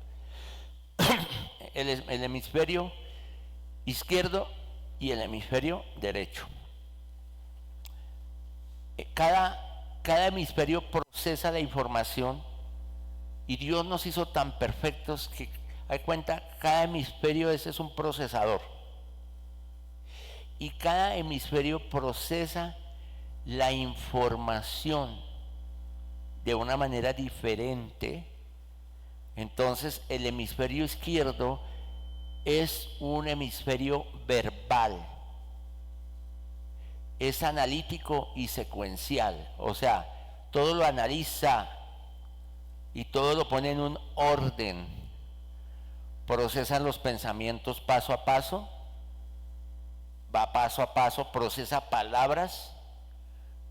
El hemisferio izquierdo y el hemisferio derecho. Cada hemisferio procesa la información y Dios nos hizo tan perfectos que, hay cuenta, cada hemisferio ese es un procesador. Y cada hemisferio procesa la información de una manera diferente. Entonces el hemisferio izquierdo es un hemisferio verbal, es analítico y secuencial, o sea, todo lo analiza y todo lo pone en un orden, procesa los pensamientos paso a paso, va paso a paso, procesa palabras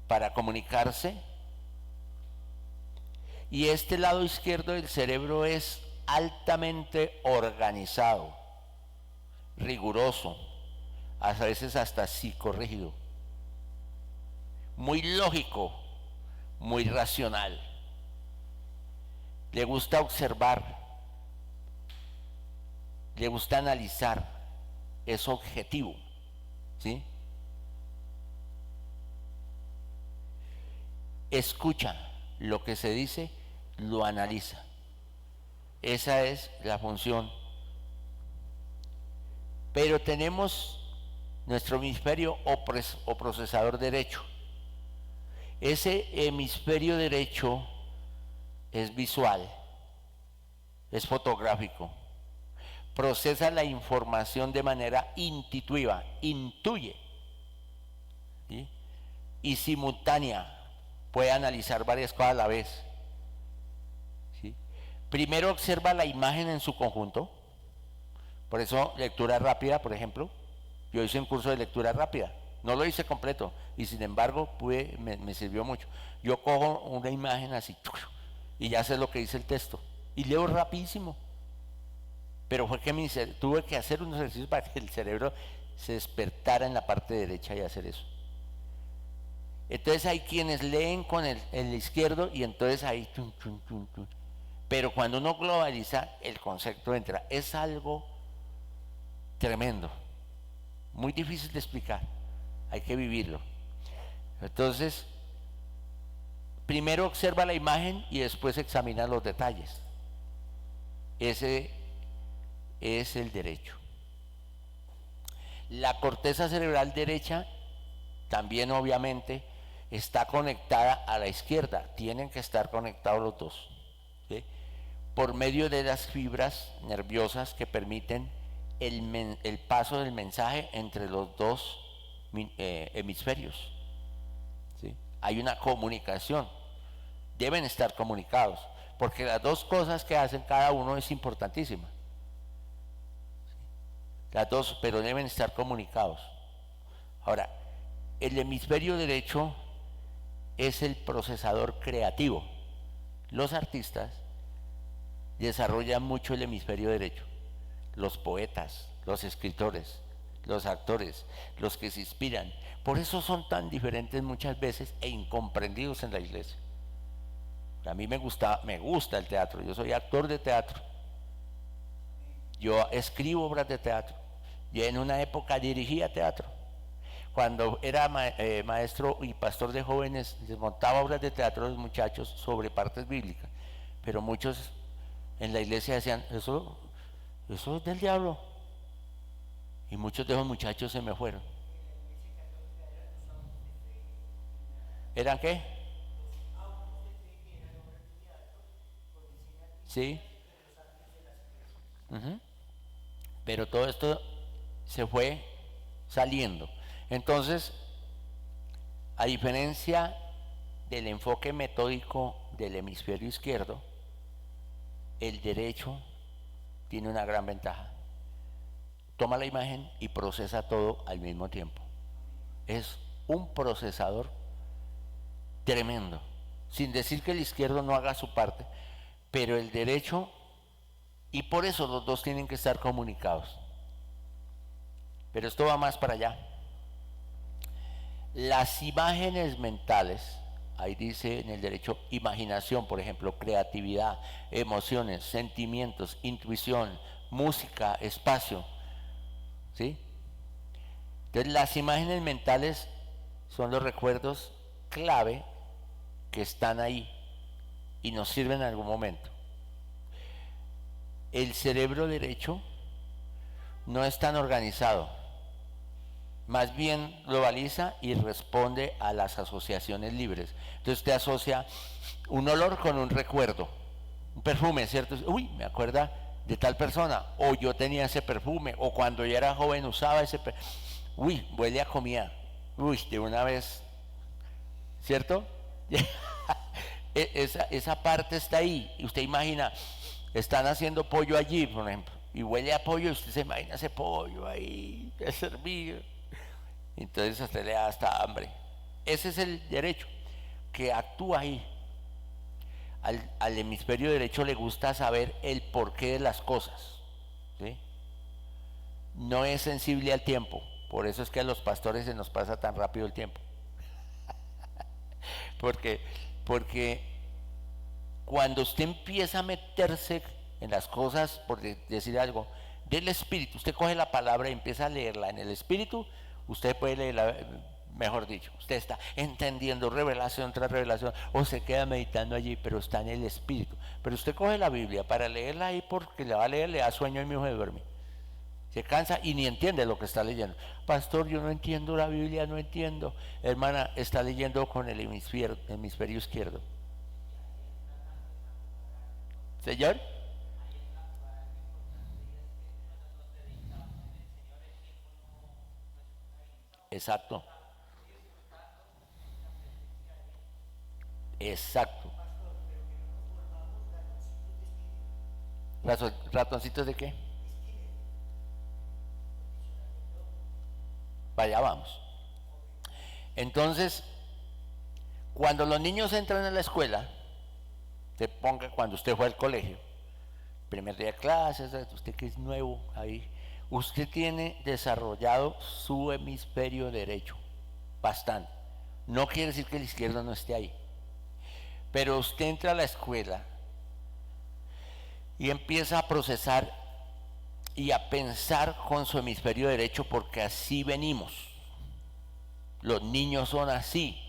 para comunicarse. Y este lado izquierdo del cerebro es altamente organizado, riguroso, a veces hasta psicorrígido, muy lógico, muy racional. Le gusta observar, le gusta analizar, es objetivo, ¿sí? Escucha lo que se dice, lo analiza. Esa es la función. Pero tenemos nuestro hemisferio o procesador derecho. Ese hemisferio derecho es visual, es fotográfico, procesa la información de manera intuitiva, intuye, ¿sí? Y simultánea, puede analizar varias cosas a la vez, ¿sí? Primero observa la imagen en su conjunto, por eso lectura rápida, por ejemplo. Yo hice un curso de lectura rápida, no lo hice completo y sin embargo me sirvió mucho. Yo cojo una imagen así y ya sé lo que dice el texto y leo rapidísimo, pero fue que tuve que hacer un ejercicio para que el cerebro se despertara en la parte derecha y hacer eso. Entonces hay quienes leen con el izquierdo y entonces ahí pero cuando uno globaliza el concepto entra, es algo tremendo, muy difícil de explicar, hay que vivirlo. Entonces primero observa la imagen y después examina los detalles. Ese es el derecho. La corteza cerebral derecha también obviamente está conectada a la izquierda, tienen que estar conectados los dos, ¿sí? Por medio de las fibras nerviosas que permiten el paso del mensaje entre los dos hemisferios, ¿sí? Hay una comunicación, deben estar comunicados, porque las dos cosas que hacen cada uno es importantísima, ¿sí? Las dos, pero deben estar comunicados. Ahora, el hemisferio derecho es el procesador creativo. Los artistas desarrollan mucho el hemisferio derecho, los poetas, los escritores, los actores, los que se inspiran. Por eso son tan diferentes muchas veces e incomprendidos en la iglesia. A mí me gusta el teatro, yo soy actor de teatro, yo escribo obras de teatro, yo en una época dirigía teatro. Cuando era maestro y pastor de jóvenes, les montaba obras de teatro a los muchachos sobre partes bíblicas, pero muchos en la iglesia decían, eso es del diablo, y muchos de esos muchachos se me fueron. ¿Eran qué? Sí. Pero todo esto se fue saliendo. Entonces, a diferencia del enfoque metódico del hemisferio izquierdo, el derecho tiene una gran ventaja. Toma la imagen y procesa todo al mismo tiempo. Es un procesador tremendo, sin decir que el izquierdo no haga su parte, pero el derecho, y por eso los dos tienen que estar comunicados. Pero esto va más para allá. Las imágenes mentales Ahí dice en el derecho imaginación, por ejemplo, creatividad, emociones, sentimientos, intuición, música, espacio, ¿sí? Entonces las imágenes mentales son los recuerdos clave que están ahí y nos sirven en algún momento. El cerebro derecho no es tan organizado, más bien globaliza y responde a las asociaciones libres. Entonces usted asocia un olor con un recuerdo, un perfume, ¿cierto? Uy, me acuerda de tal persona, o yo tenía ese perfume, o cuando yo era joven usaba ese perfume. Uy, huele a comida. Uy, de una vez, ¿cierto? Esa parte está ahí. Y usted imagina, están haciendo pollo allí, por ejemplo, y huele a pollo, y usted se imagina ese pollo ahí, servido. Entonces a usted le da hasta hambre. Ese es el derecho, que actúa ahí. Al hemisferio derecho le gusta saber el porqué de las cosas, ¿sí? No es sensible al tiempo. Por eso es que a los pastores se nos pasa tan rápido el tiempo. Porque cuando usted empieza a meterse en las cosas, por decir algo, del espíritu, usted coge la palabra y empieza a leerla en el espíritu, usted puede leerla, mejor dicho, usted está entendiendo revelación tras revelación, o se queda meditando allí, pero está en el espíritu. Pero usted coge la Biblia para leerla ahí porque le va a leer, le da sueño y mi hijo se duerme. Se cansa y ni entiende lo que está leyendo. Pastor, yo no entiendo la Biblia, no entiendo. Hermana, está leyendo con el hemisferio izquierdo. Señor. Exacto. Exacto. ¿Ratoncitos de qué? Vaya, vamos. Entonces, cuando los niños entran a la escuela, cuando usted fue al colegio, primer día de clases, usted que es nuevo ahí, usted tiene desarrollado su hemisferio derecho, bastante. No quiere decir que el izquierdo no esté ahí. Pero usted entra a la escuela y empieza a procesar y a pensar con su hemisferio derecho, porque así venimos. Los niños son así.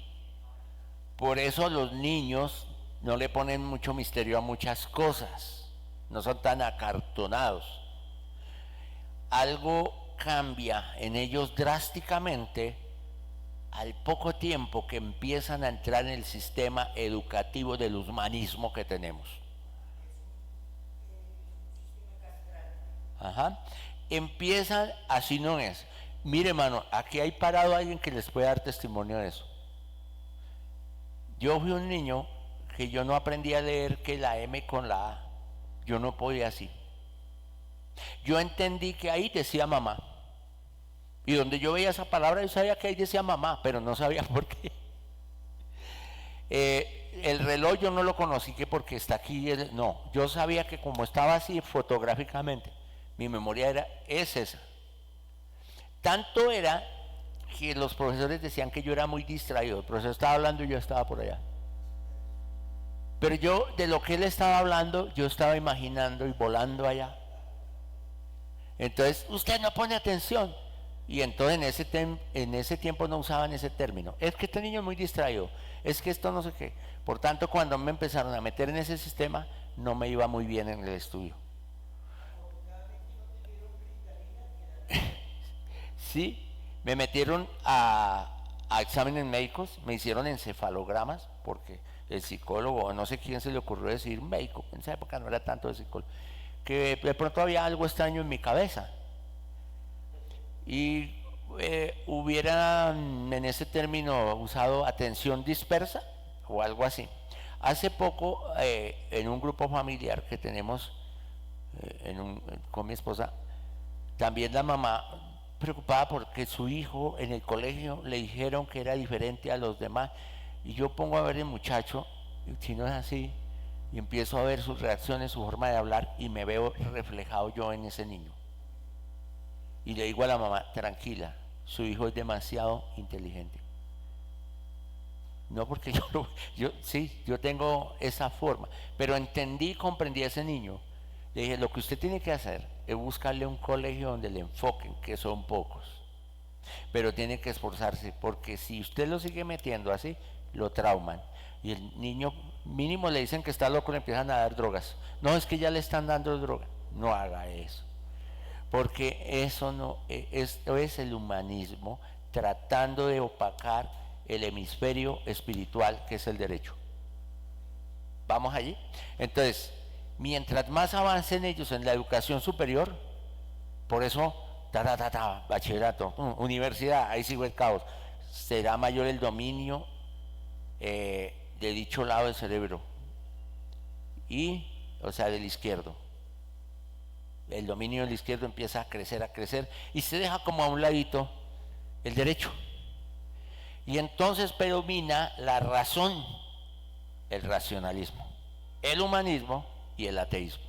Por eso los niños no le ponen mucho misterio a muchas cosas, no son tan acartonados. Algo cambia en ellos drásticamente al poco tiempo que empiezan a entrar en el sistema educativo del humanismo que tenemos. Ajá. Empiezan, así no es. Mire, hermano, aquí hay parado alguien que les puede dar testimonio de eso. Yo fui un niño que yo no aprendí a leer que la M con la A. Yo no podía así. Yo entendí que ahí decía mamá. Y donde yo veía esa palabra, yo sabía que ahí decía mamá, pero no sabía por qué. El reloj yo no lo conocí que porque está aquí. No, yo sabía que como estaba así fotográficamente, mi memoria es esa. Tanto era que los profesores decían que yo era muy distraído. El profesor estaba hablando y yo estaba por allá. Pero yo, de lo que él estaba hablando, yo estaba imaginando y volando allá. Entonces, usted no pone atención. Y entonces en ese tiempo no usaban ese término. Es que este niño es muy distraído. Es que esto no sé qué. Por tanto, cuando me empezaron a meter en ese sistema, no me iba muy bien en el estudio. Sí, me metieron a exámenes médicos, me hicieron encefalogramas, porque el psicólogo, no sé quién se le ocurrió decir médico, en esa época no era tanto de psicólogo, que de pronto había algo extraño en mi cabeza. Y hubieran en ese término usado atención dispersa o algo así. Hace poco, en un grupo familiar que tenemos con mi esposa, también la mamá preocupada porque su hijo en el colegio le dijeron que era diferente a los demás, y yo pongo a ver el muchacho, si no es así, y empiezo a ver sus reacciones, su forma de hablar, y me veo reflejado yo en ese niño. Y le digo a la mamá, tranquila, su hijo es demasiado inteligente. No porque yo tengo esa forma, pero entendí, comprendí a ese niño. Le dije, lo que usted tiene que hacer es buscarle un colegio donde le enfoquen, que son pocos, pero tiene que esforzarse, porque si usted lo sigue metiendo así, lo trauman. Y el niño mínimo le dicen que está loco, le empiezan a dar drogas. No, es que ya le están dando droga. No haga eso, porque eso no, esto es el humanismo tratando de opacar el hemisferio espiritual que es el derecho. ¿Vamos allí? Entonces, mientras más avancen ellos en la educación superior, por eso, bachillerato, universidad, ahí sigue el caos, será mayor el dominio de dicho lado del cerebro, o sea, del izquierdo. El dominio del izquierdo empieza a crecer, y se deja como a un ladito el derecho. Y entonces predomina la razón, el racionalismo, el humanismo y el ateísmo.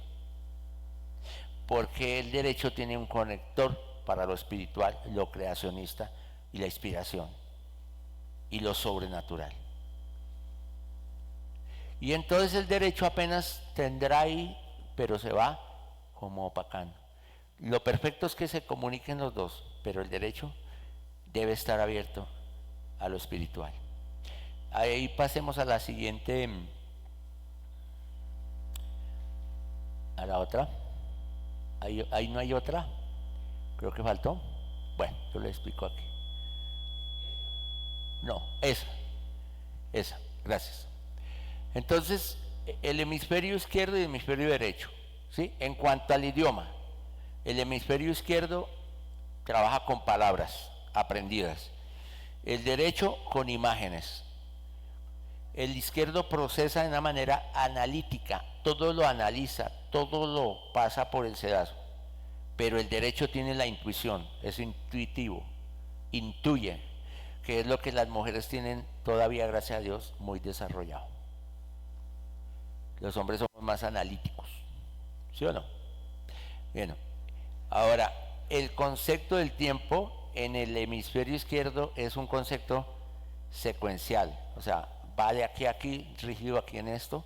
Porque el derecho tiene un conector para lo espiritual, lo creacionista y la inspiración y lo sobrenatural. Y entonces el derecho apenas tendrá ahí, pero se va como opacando. Lo perfecto es que se comuniquen los dos, pero el derecho debe estar abierto a lo espiritual. Ahí pasemos a la siguiente, a la otra. Ahí no hay otra, creo que faltó. Bueno, yo le explico aquí. No, esa, gracias. Entonces, el hemisferio izquierdo y el hemisferio derecho, ¿sí? En cuanto al idioma, el hemisferio izquierdo trabaja con palabras aprendidas, el derecho con imágenes. El izquierdo procesa de una manera analítica, todo lo analiza, todo lo pasa por el sedazo, pero el derecho tiene la intuición, es intuitivo, intuye, que es lo que las mujeres tienen todavía, gracias a Dios, muy desarrollado. Los hombres somos más analíticos, ¿sí o no? Bueno, ahora, el concepto del tiempo en el hemisferio izquierdo es un concepto secuencial, o sea, va de aquí a aquí, rígido aquí en esto,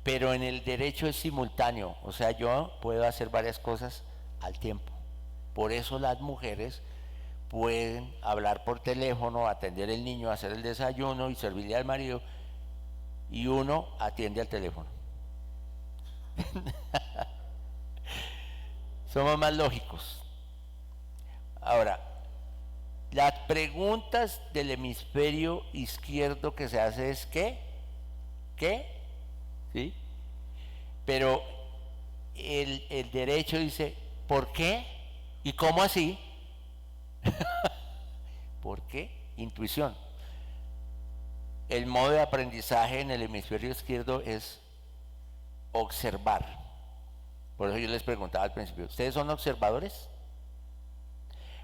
pero en el derecho es simultáneo, o sea, yo puedo hacer varias cosas al tiempo. Por eso las mujeres pueden hablar por teléfono, atender al niño, hacer el desayuno y servirle al marido, y uno atiende al teléfono. Somos más lógicos. Ahora, las preguntas del hemisferio izquierdo que se hace es ¿qué? ¿Sí? Pero el derecho dice ¿por qué? ¿Y cómo así? ¿Por qué? Intuición. El modo de aprendizaje en el hemisferio izquierdo es observar. Por eso yo les preguntaba al principio, ¿ustedes son observadores?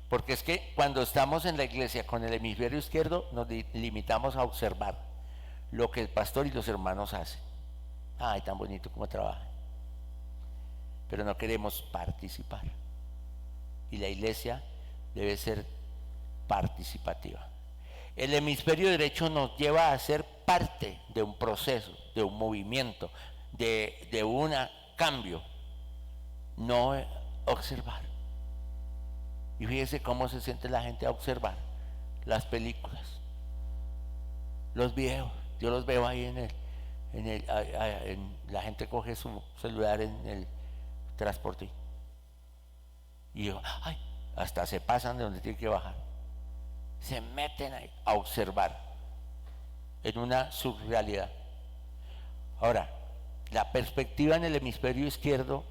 Porque es que cuando estamos en la iglesia con el hemisferio izquierdo nos limitamos a observar lo que el pastor y los hermanos hacen. Ay, tan bonito como trabajan. Pero no queremos participar. Y la iglesia debe ser participativa. El hemisferio derecho nos lleva a ser parte de un proceso, de un movimiento, de un cambio, no observar. Y fíjese cómo se siente la gente a observar las películas, los videos. Yo los veo ahí la gente coge su celular en el transporte y yo, ay, hasta se pasan de donde tienen que bajar, se meten ahí a observar en una subrealidad. Ahora, la perspectiva en el hemisferio izquierdo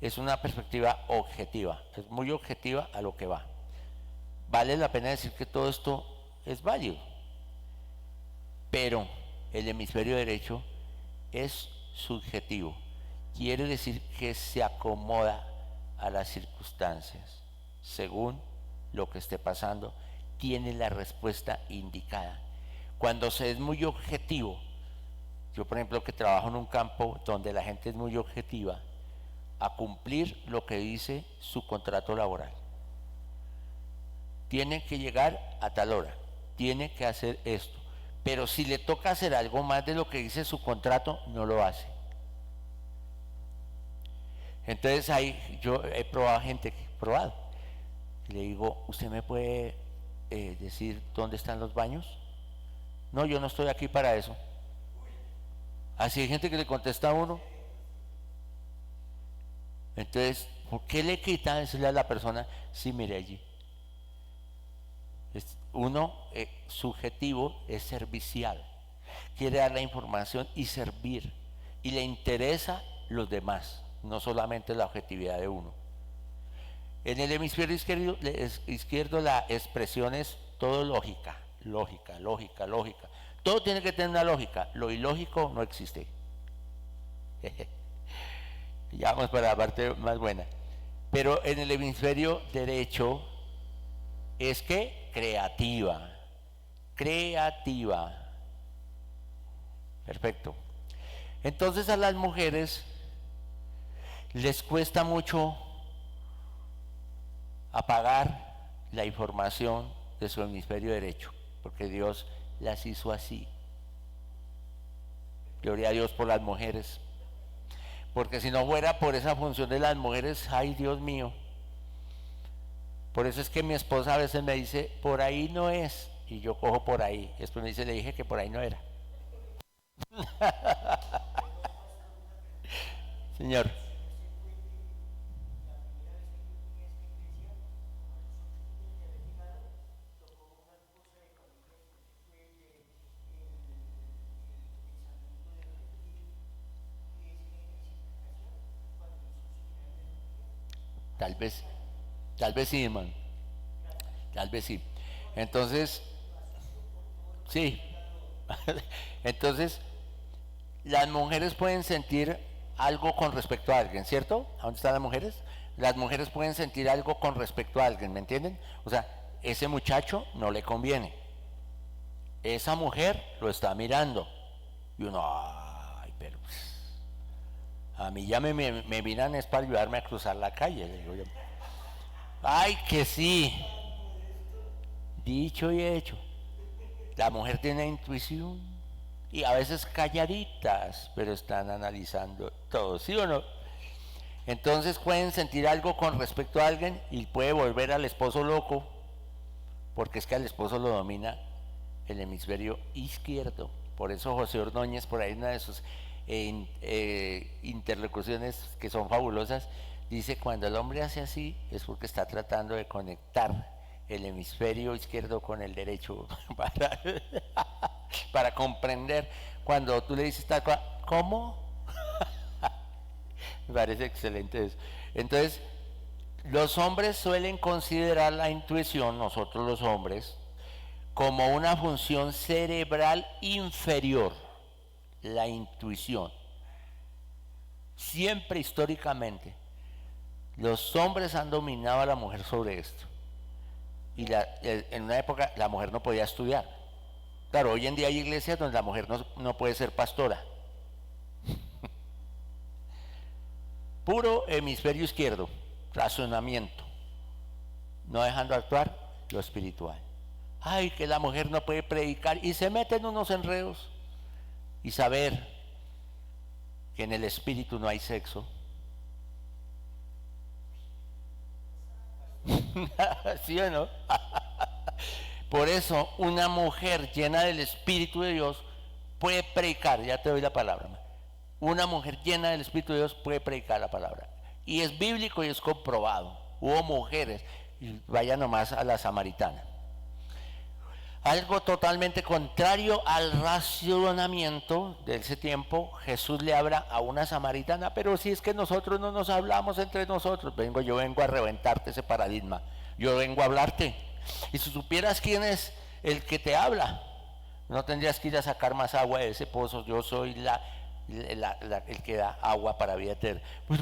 es una perspectiva objetiva, es muy objetiva a lo que va. Vale la pena decir que todo esto es válido, pero el hemisferio derecho es subjetivo, quiere decir que se acomoda a las circunstancias, según lo que esté pasando, tiene la respuesta indicada. Cuando se es muy objetivo, yo por ejemplo que trabajo en un campo donde la gente es muy objetiva, a cumplir lo que dice su contrato laboral. Tiene que llegar a tal hora, tiene que hacer esto, pero si le toca hacer algo más de lo que dice su contrato, no lo hace. Entonces ahí yo he probado gente, le digo, ¿usted me puede decir dónde están los baños? No, yo no estoy aquí para eso. Así hay gente que le contesta a uno. Entonces, ¿por qué le quitan decirle a la persona, sí, mire allí? Uno subjetivo es servicial, quiere dar la información y servir, y le interesa los demás, no solamente la objetividad de uno. En el hemisferio izquierdo la expresión es todo lógica, lógica. Todo tiene que tener una lógica, lo ilógico no existe. Ya vamos para la parte más buena. Pero en el hemisferio derecho es que creativa. Perfecto. Entonces a las mujeres les cuesta mucho apagar la información de su hemisferio derecho, porque Dios las hizo así. Gloria a Dios por las mujeres, porque si no fuera por esa función de las mujeres, ay Dios mío. Por eso es que mi esposa a veces me dice, por ahí no es, y yo cojo por ahí. Después me dice, le dije que por ahí no era. Señor. Tal vez sí, hermano. Tal vez sí. Entonces, sí. Entonces, las mujeres pueden sentir algo con respecto a alguien, ¿cierto? ¿A dónde están las mujeres? Las mujeres pueden sentir algo con respecto a alguien, ¿me entienden? O sea, ese muchacho no le conviene. Esa mujer lo está mirando. Y uno, ay, pero a mí ya me miran es para ayudarme a cruzar la calle. Le digo yo. Ay, que sí. Dicho y hecho. La mujer tiene intuición y a veces calladitas, pero están analizando todo, ¿sí o no? Entonces pueden sentir algo con respecto a alguien y puede volver al esposo loco, porque es que al esposo lo domina el hemisferio izquierdo. Por eso José Ordóñez, por ahí una de sus interlocuciones que son fabulosas, dice, cuando el hombre hace así es porque está tratando de conectar el hemisferio izquierdo con el derecho para comprender. Cuando tú le dices tal cosa, ¿cómo? Me parece excelente eso. Entonces, los hombres suelen considerar la intuición, nosotros los hombres, como una función cerebral inferior, la intuición. Siempre históricamente, los hombres han dominado a la mujer sobre esto. Y en una época la mujer no podía estudiar. Claro, hoy en día hay iglesias donde la mujer no puede ser pastora. Puro hemisferio izquierdo, razonamiento, no dejando actuar lo espiritual. Ay, que la mujer no puede predicar y se meten unos enredos. Y saber que en el espíritu no hay sexo. ¿Sí o no? Por eso una mujer llena del Espíritu de Dios puede predicar, ya te doy la palabra. Una mujer llena del Espíritu de Dios puede predicar la palabra. Y es bíblico y es comprobado. Hubo mujeres, y vaya nomás a la samaritana. Algo totalmente contrario al racionamiento de ese tiempo, Jesús le habla a una samaritana, pero si es que nosotros no nos hablamos entre nosotros, yo vengo a reventarte ese paradigma, yo vengo a hablarte. Y si supieras quién es el que te habla, no tendrías que ir a sacar más agua de ese pozo, yo soy el que da agua para vida eterna. Pues,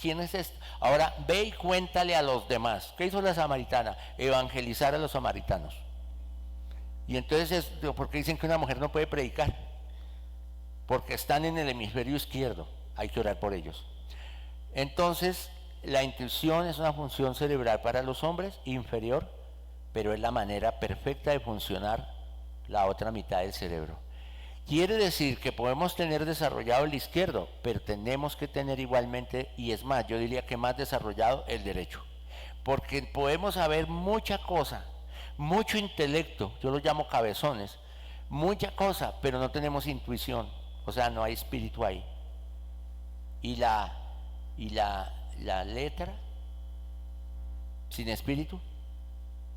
¿quién es esto? Ahora ve y cuéntale a los demás. ¿Qué hizo la samaritana? Evangelizar a los samaritanos. Y entonces, ¿por qué dicen que una mujer no puede predicar? Porque están en el hemisferio izquierdo, hay que orar por ellos. Entonces, la intuición es una función cerebral para los hombres, inferior, pero es la manera perfecta de funcionar la otra mitad del cerebro. Quiere decir que podemos tener desarrollado el izquierdo, pero tenemos que tener igualmente, y es más, yo diría que más desarrollado el derecho. Porque podemos saber mucha cosa, mucho intelecto, yo lo llamo cabezones, mucha cosa, pero no tenemos intuición, o sea, no hay espíritu ahí. Y la letra sin espíritu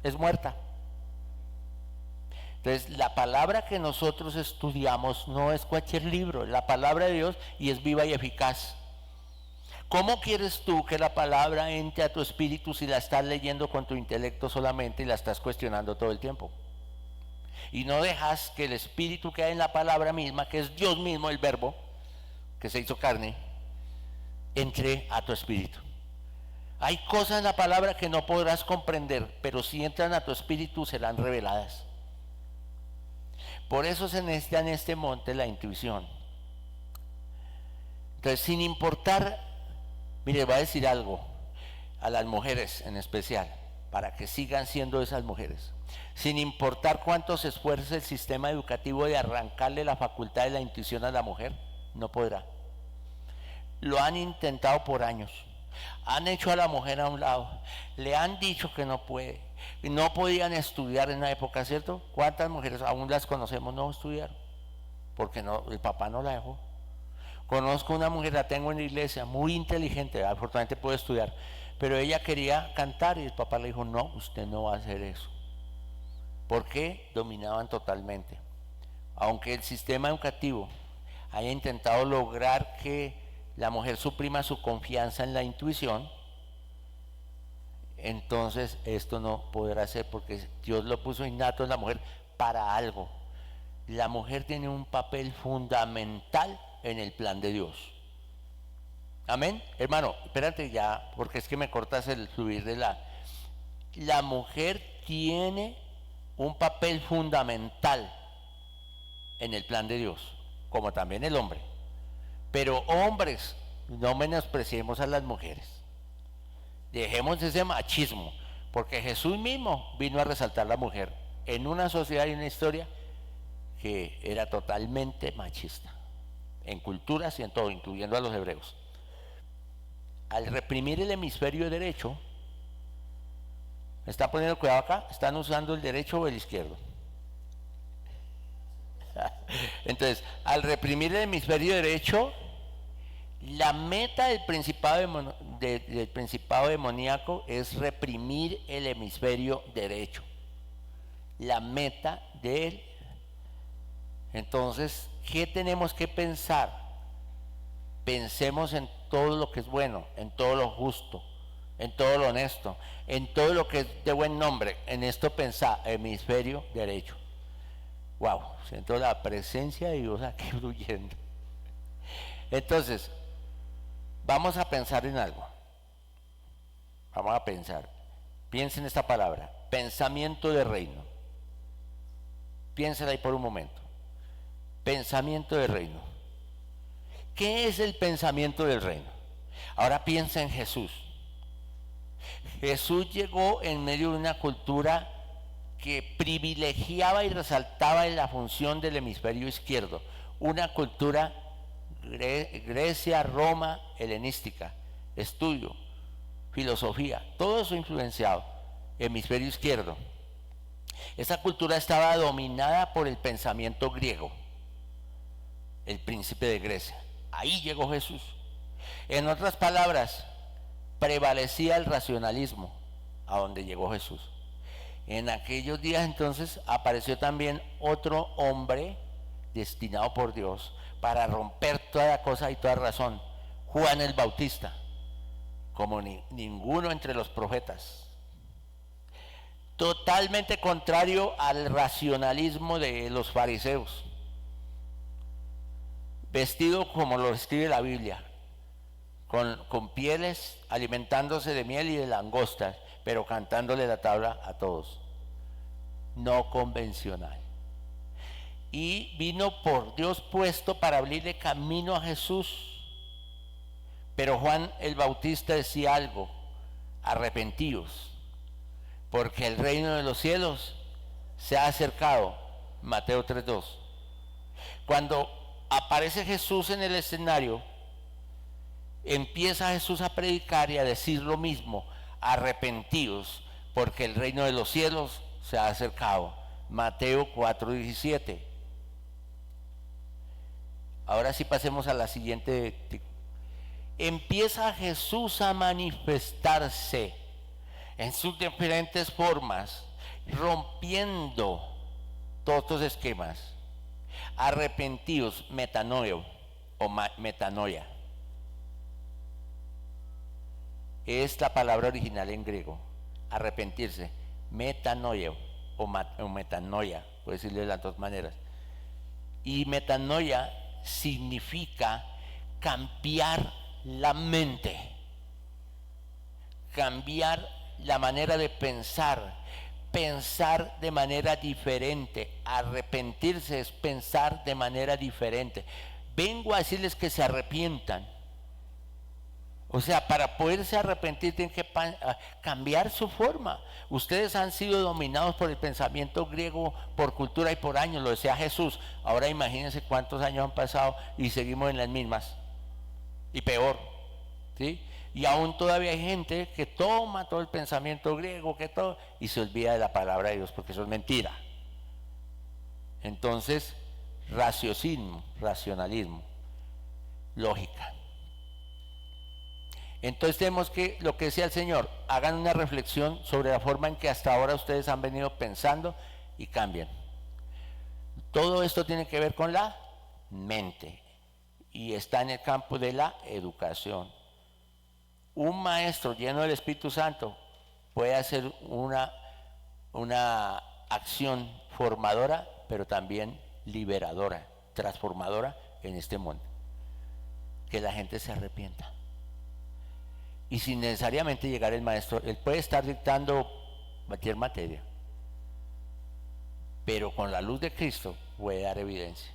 es muerta. Entonces, la palabra que nosotros estudiamos no es cualquier libro, es la palabra de Dios y es viva y eficaz. ¿Cómo quieres tú que la palabra entre a tu espíritu si la estás leyendo con tu intelecto solamente y la estás cuestionando todo el tiempo? Y no dejas que el espíritu que hay en la palabra misma, que es Dios mismo, el verbo, que se hizo carne, entre a tu espíritu. Hay cosas en la palabra que no podrás comprender, pero si entran a tu espíritu serán reveladas. Por eso se necesita en este monte la intuición. Entonces, sin importar, mire, voy a decir algo a las mujeres en especial, para que sigan siendo esas mujeres. Sin importar cuánto se esfuerce el sistema educativo de arrancarle la facultad de la intuición a la mujer, no podrá. Lo han intentado por años. Han hecho a la mujer a un lado. Le han dicho que no puede. No podían estudiar en la época, ¿cierto? ¿Cuántas mujeres aún las conocemos no estudiaron? Porque no, el papá no la dejó. Conozco una mujer, la tengo en la iglesia, muy inteligente, afortunadamente puede estudiar, pero ella quería cantar y el papá le dijo, no, usted no va a hacer eso. Porque dominaban totalmente. Aunque el sistema educativo haya intentado lograr que la mujer suprima su confianza en la intuición, entonces esto no podrá ser porque Dios lo puso innato en la mujer para algo. La mujer tiene un papel fundamental en el plan de Dios. Amén. Hermano, espérate ya, porque es que me cortas el fluir de la mujer tiene un papel fundamental en el plan de Dios, como también el hombre. Pero hombres, no menospreciemos a las mujeres. Dejemos ese machismo, porque Jesús mismo vino a resaltar a la mujer en una sociedad y una historia que era totalmente machista, en culturas y en todo, incluyendo a los hebreos. Al reprimir el hemisferio derecho, ¿me están poniendo cuidado acá? ¿Están usando el derecho o el izquierdo? Entonces, al reprimir el hemisferio derecho, la meta del principado demoníaco es reprimir el hemisferio derecho. La meta de él. Entonces, ¿qué tenemos que pensar? Pensemos en todo lo que es bueno, en todo lo justo, en todo lo honesto, en todo lo que es de buen nombre. En esto pensá, hemisferio derecho. Wow, siento la presencia de Dios aquí fluyendo. Entonces, vamos a pensar en algo. Vamos a pensar. Piensen en esta palabra, pensamiento de reino. Piénsela ahí por un momento. Pensamiento de reino. ¿Qué es el pensamiento del reino? Ahora piensa en Jesús. Jesús llegó en medio de una cultura que privilegiaba y resaltaba en la función del hemisferio izquierdo. Una cultura Grecia, Roma, helenística, estudio, filosofía, todo eso influenciado, hemisferio izquierdo. Esa cultura estaba dominada por el pensamiento griego, el príncipe de Grecia. Ahí llegó Jesús. En otras palabras, prevalecía el racionalismo a donde llegó Jesús. En aquellos días entonces apareció también otro hombre destinado por Dios para romper toda cosa y toda razón, Juan el Bautista, como ninguno entre los profetas. Totalmente contrario al racionalismo de los fariseos, vestido como lo escribe la Biblia, con pieles, alimentándose de miel y de langostas, pero cantándole la tabla a todos. No convencional. Y vino por Dios puesto para abrirle camino a Jesús. Pero Juan el Bautista decía algo: arrepentíos, porque el reino de los cielos se ha acercado. Mateo 3:2. Cuando aparece Jesús en el escenario, empieza Jesús a predicar y a decir lo mismo: arrepentidos, porque el reino de los cielos se ha acercado. Mateo 4:17. Ahora sí pasemos a la siguiente. Empieza Jesús a manifestarse en sus diferentes formas, rompiendo todos estos esquemas. Arrepentidos, metanoia o metanoia. Es la palabra original en griego. Arrepentirse, metanoia o metanoia, puede decirle de las dos maneras. Y metanoia significa cambiar la mente, cambiar la manera de pensar, pensar de manera diferente. Arrepentirse es pensar de manera diferente. Vengo a decirles que se arrepientan. O sea, para poderse arrepentir tienen que cambiar su forma. Ustedes han sido dominados por el pensamiento griego por cultura y por años, lo decía Jesús. Ahora imagínense cuántos años han pasado y seguimos en las mismas. Y peor, ¿sí? Y aún todavía hay gente que toma todo el pensamiento griego, que todo, y se olvida de la palabra de Dios, porque eso es mentira. Entonces, raciocinio, racionalismo, lógica. Entonces tenemos que, lo que decía el Señor, hagan una reflexión sobre la forma en que hasta ahora ustedes han venido pensando y cambien. Todo esto tiene que ver con la mente y está en el campo de la educación. Un maestro lleno del Espíritu Santo puede hacer una acción formadora, pero también liberadora, transformadora en este mundo. Que la gente se arrepienta. Y sin necesariamente llegar el maestro, él puede estar dictando cualquier materia, pero con la luz de Cristo puede dar evidencia.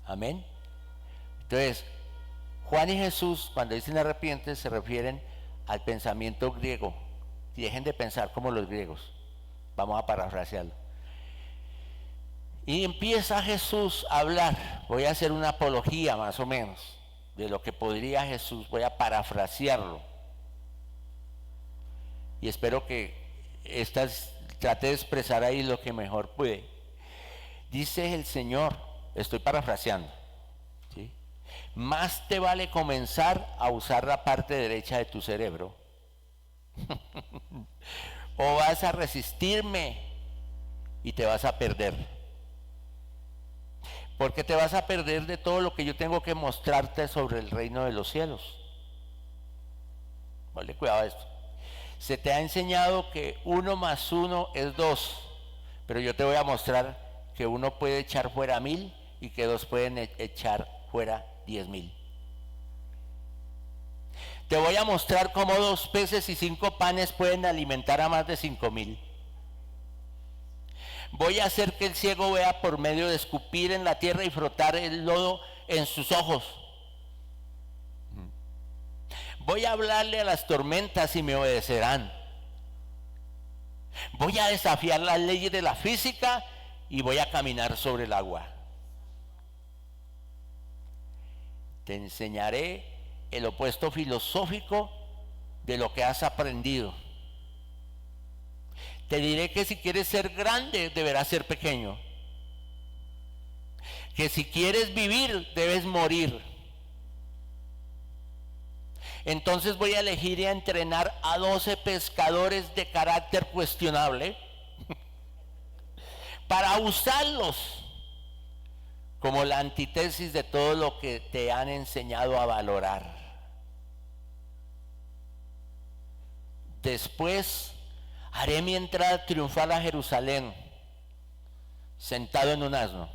Amén. Entonces, Juan y Jesús, cuando dicen arrepienten, se refieren al pensamiento griego. Y dejen de pensar como los griegos. Vamos a parafrasearlo. Y empieza Jesús a hablar. Voy a hacer una apología más o menos de lo que podría Jesús. Voy a parafrasearlo. Y espero que trate de expresar ahí lo que mejor puede. Dice el Señor, estoy parafraseando, ¿sí? Más te vale comenzar a usar la parte derecha de tu cerebro o vas a resistirme y te vas a perder, porque te vas a perder de todo lo que yo tengo que mostrarte sobre el reino de los cielos. Vale, cuidado a esto. Se te ha enseñado que 1 más 1 es 2, pero yo te voy a mostrar que 1 puede echar fuera 1000 y que 2 pueden echar fuera 10,000. Te voy a mostrar cómo 2 peces y 5 panes pueden alimentar a más de 5,000. Voy a hacer que el ciego vea por medio de escupir en la tierra y frotar el lodo en sus ojos. Voy a hablarle a las tormentas y me obedecerán. Voy a desafiar las leyes de la física y voy a caminar sobre el agua. Te enseñaré el opuesto filosófico de lo que has aprendido. Te diré que si quieres ser grande, deberás ser pequeño. Que si quieres vivir, debes morir. Entonces voy a elegir y a entrenar a 12 pescadores de carácter cuestionable para usarlos como la antítesis de todo lo que te han enseñado a valorar. Después haré mi entrada triunfal a Jerusalén, sentado en un asno.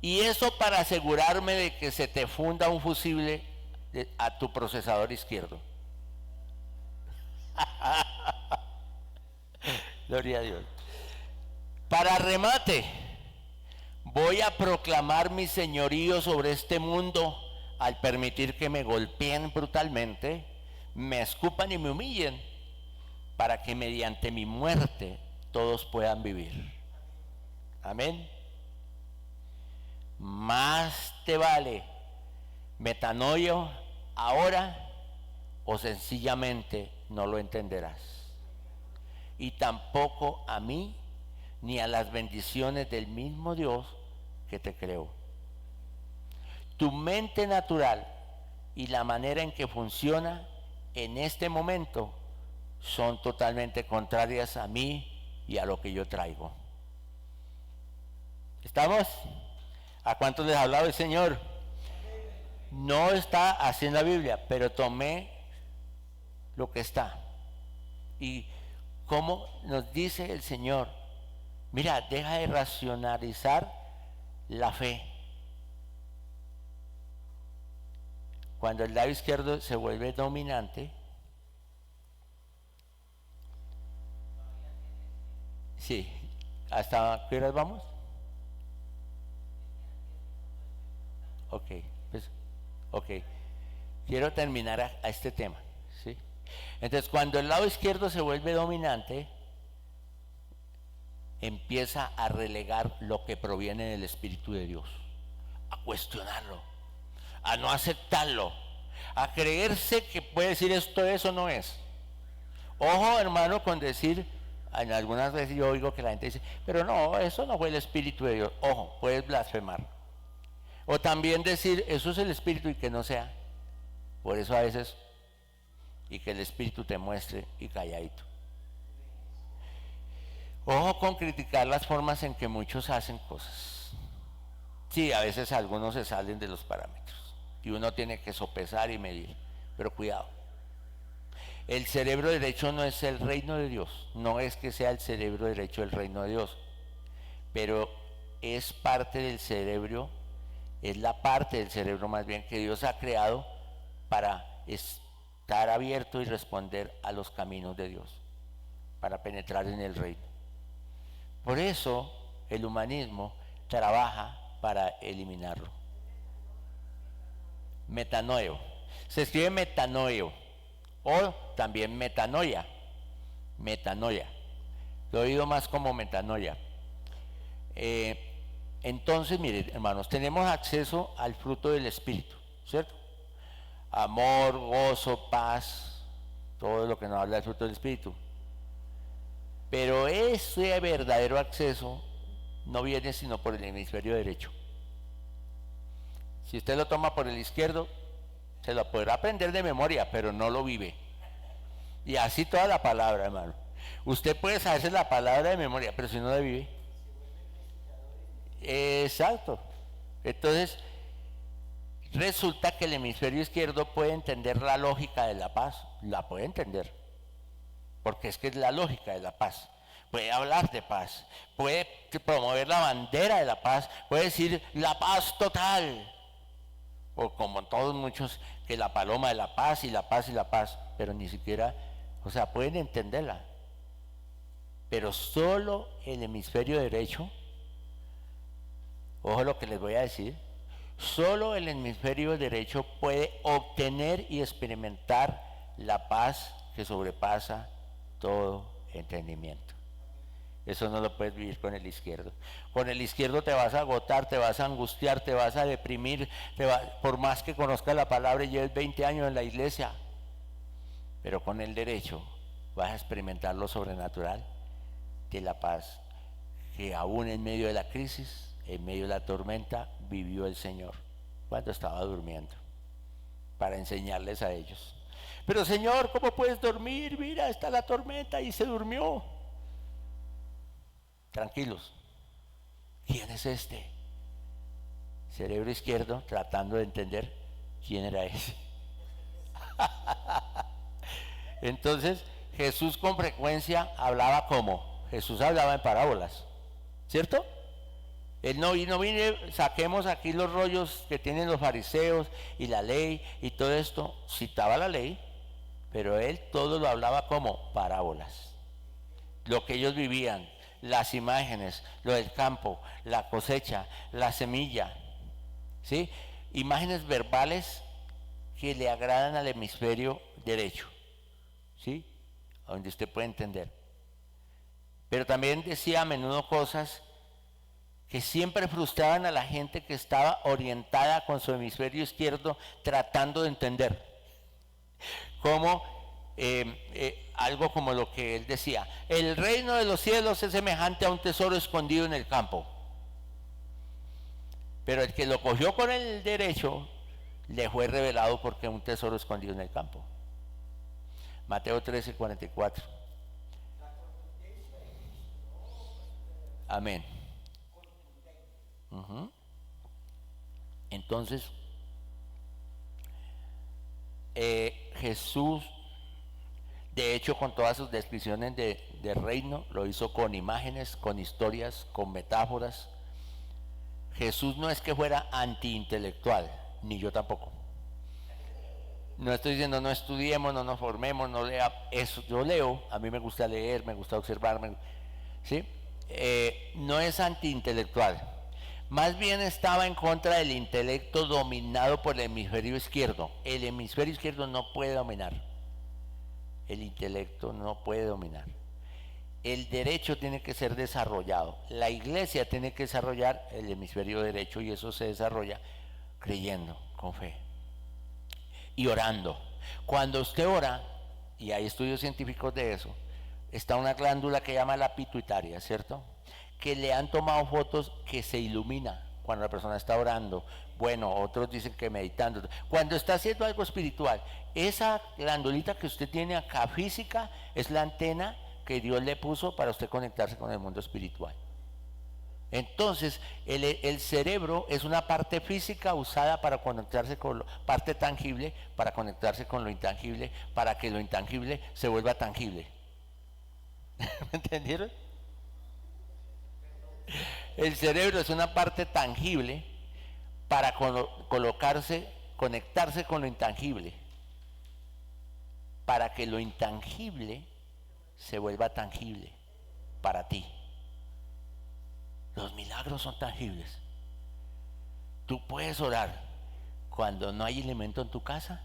Y eso para asegurarme de que se te funda un fusible a tu procesador izquierdo. Gloria a Dios. Para remate, voy a proclamar mi señorío sobre este mundo al permitir que me golpeen brutalmente, me escupan y me humillen, para que mediante mi muerte todos puedan vivir. Amén. Más te vale metanoio ahora o sencillamente no lo entenderás. Y tampoco a mí ni a las bendiciones del mismo Dios que te creó. Tu mente natural y la manera en que funciona en este momento son totalmente contrarias a mí y a lo que yo traigo. ¿Estamos? ¿A cuántos les ha hablado el Señor? No está así en la Biblia, pero tomé lo que está. Y como nos dice el Señor, mira, deja de racionalizar la fe. Cuando el lado izquierdo se vuelve dominante, sí, ¿hasta qué horas vamos? Ok, pues, ok. Quiero terminar a este tema, ¿sí? Entonces, cuando el lado izquierdo se vuelve dominante, empieza a relegar lo que proviene del Espíritu de Dios, a cuestionarlo, a no aceptarlo, a creerse que puede decir esto es o no es. Ojo, hermano, con decir, en algunas veces yo oigo que la gente dice, pero no, eso no fue el Espíritu de Dios. Ojo, puedes blasfemar. O también decir, eso es el Espíritu y que no sea. Por eso a veces, y que el Espíritu te muestre y calladito. Ojo con criticar las formas en que muchos hacen cosas. Sí, a veces algunos se salen de los parámetros y uno tiene que sopesar y medir, pero cuidado. El cerebro derecho no es el reino de Dios, no es que sea el cerebro derecho el reino de Dios, pero es parte del cerebro, es la parte del cerebro más bien que Dios ha creado para estar abierto y responder a los caminos de Dios, para penetrar en el reino. Por eso el humanismo trabaja para eliminarlo. Metanoeo. Se escribe metanoeo o también metanoia. Metanoia. Lo he oído más como metanoia. Entonces, miren, hermanos, tenemos acceso al fruto del Espíritu, ¿cierto? Amor, gozo, paz, todo lo que nos habla del fruto del Espíritu. Pero ese verdadero acceso no viene sino por el hemisferio derecho. Si usted lo toma por el izquierdo, se lo podrá aprender de memoria, pero no lo vive. Y así toda la palabra, hermano. Usted puede saberse la palabra de memoria, pero si no la vive. Exacto. Entonces, resulta que el hemisferio izquierdo puede entender la lógica de la paz. La puede entender. Porque es que es la lógica de la paz. Puede hablar de paz, puede promover la bandera de la paz, puede decir la paz total, o como todos muchos, que la paloma de la paz y la paz y la paz, pero ni siquiera, o sea, pueden entenderla. Pero solo el hemisferio derecho, ojo lo que les voy a decir, solo el hemisferio derecho puede obtener y experimentar la paz que sobrepasa todo entendimiento. Eso no lo puedes vivir con el izquierdo. Con el izquierdo te vas a agotar, te vas a angustiar, te vas a deprimir, por más que conozcas la palabra y lleves 20 años en la iglesia. Pero con el derecho vas a experimentar lo sobrenatural de la paz que aún en medio de la crisis, en medio de la tormenta, vivió el Señor cuando estaba durmiendo, para enseñarles a ellos. Pero Señor, ¿cómo puedes dormir? Mira, está la tormenta y se durmió. Tranquilos. ¿Quién es este? Cerebro izquierdo tratando de entender quién era ese. Entonces, Jesús con frecuencia hablaba como, Jesús hablaba en parábolas, ¿cierto? Él no vino, saquemos aquí los rollos que tienen los fariseos y la ley y todo esto, citaba la ley, pero él todo lo hablaba como parábolas. Lo que ellos vivían, las imágenes, lo del campo, la cosecha, la semilla, ¿sí? Imágenes verbales que le agradan al hemisferio derecho, ¿sí? Donde usted puede entender. Pero también decía a menudo cosas que siempre frustraban a la gente que estaba orientada con su hemisferio izquierdo tratando de entender. Como algo como lo que él decía: el reino de los cielos es semejante a un tesoro escondido en el campo. Pero el que lo cogió con el derecho le fue revelado porque un tesoro escondido en el campo. Mateo 13:44. Amén. Entonces, Jesús, de hecho, con todas sus descripciones de reino, lo hizo con imágenes, con historias, con metáforas. Jesús no es que fuera antiintelectual, ni yo tampoco. No estoy diciendo no estudiemos, no nos formemos, no lea. Eso yo leo, a mí me gusta leer, me gusta observar, ¿sí? No es antiintelectual. Más bien estaba en contra del intelecto dominado por el hemisferio izquierdo. El hemisferio izquierdo no puede dominar. El intelecto no puede dominar. El derecho tiene que ser desarrollado. La iglesia tiene que desarrollar el hemisferio derecho, y eso se desarrolla creyendo, con fe y orando. Cuando usted ora, y hay estudios científicos de eso, está una glándula que llama la pituitaria, ¿cierto? Que le han tomado fotos que se ilumina cuando la persona está orando. Bueno, otros dicen que meditando. Cuando está haciendo algo espiritual, esa glandulita que usted tiene acá física es la antena que Dios le puso para usted conectarse con el mundo espiritual. Entonces, el cerebro es una parte física usada para conectarse con parte tangible, para conectarse con lo intangible, para que lo intangible se vuelva tangible. ¿Me entendieron? El cerebro es una parte tangible para conectarse con lo intangible, para que lo intangible se vuelva tangible para ti. Los milagros son tangibles. Tú puedes orar cuando no hay alimento en tu casa,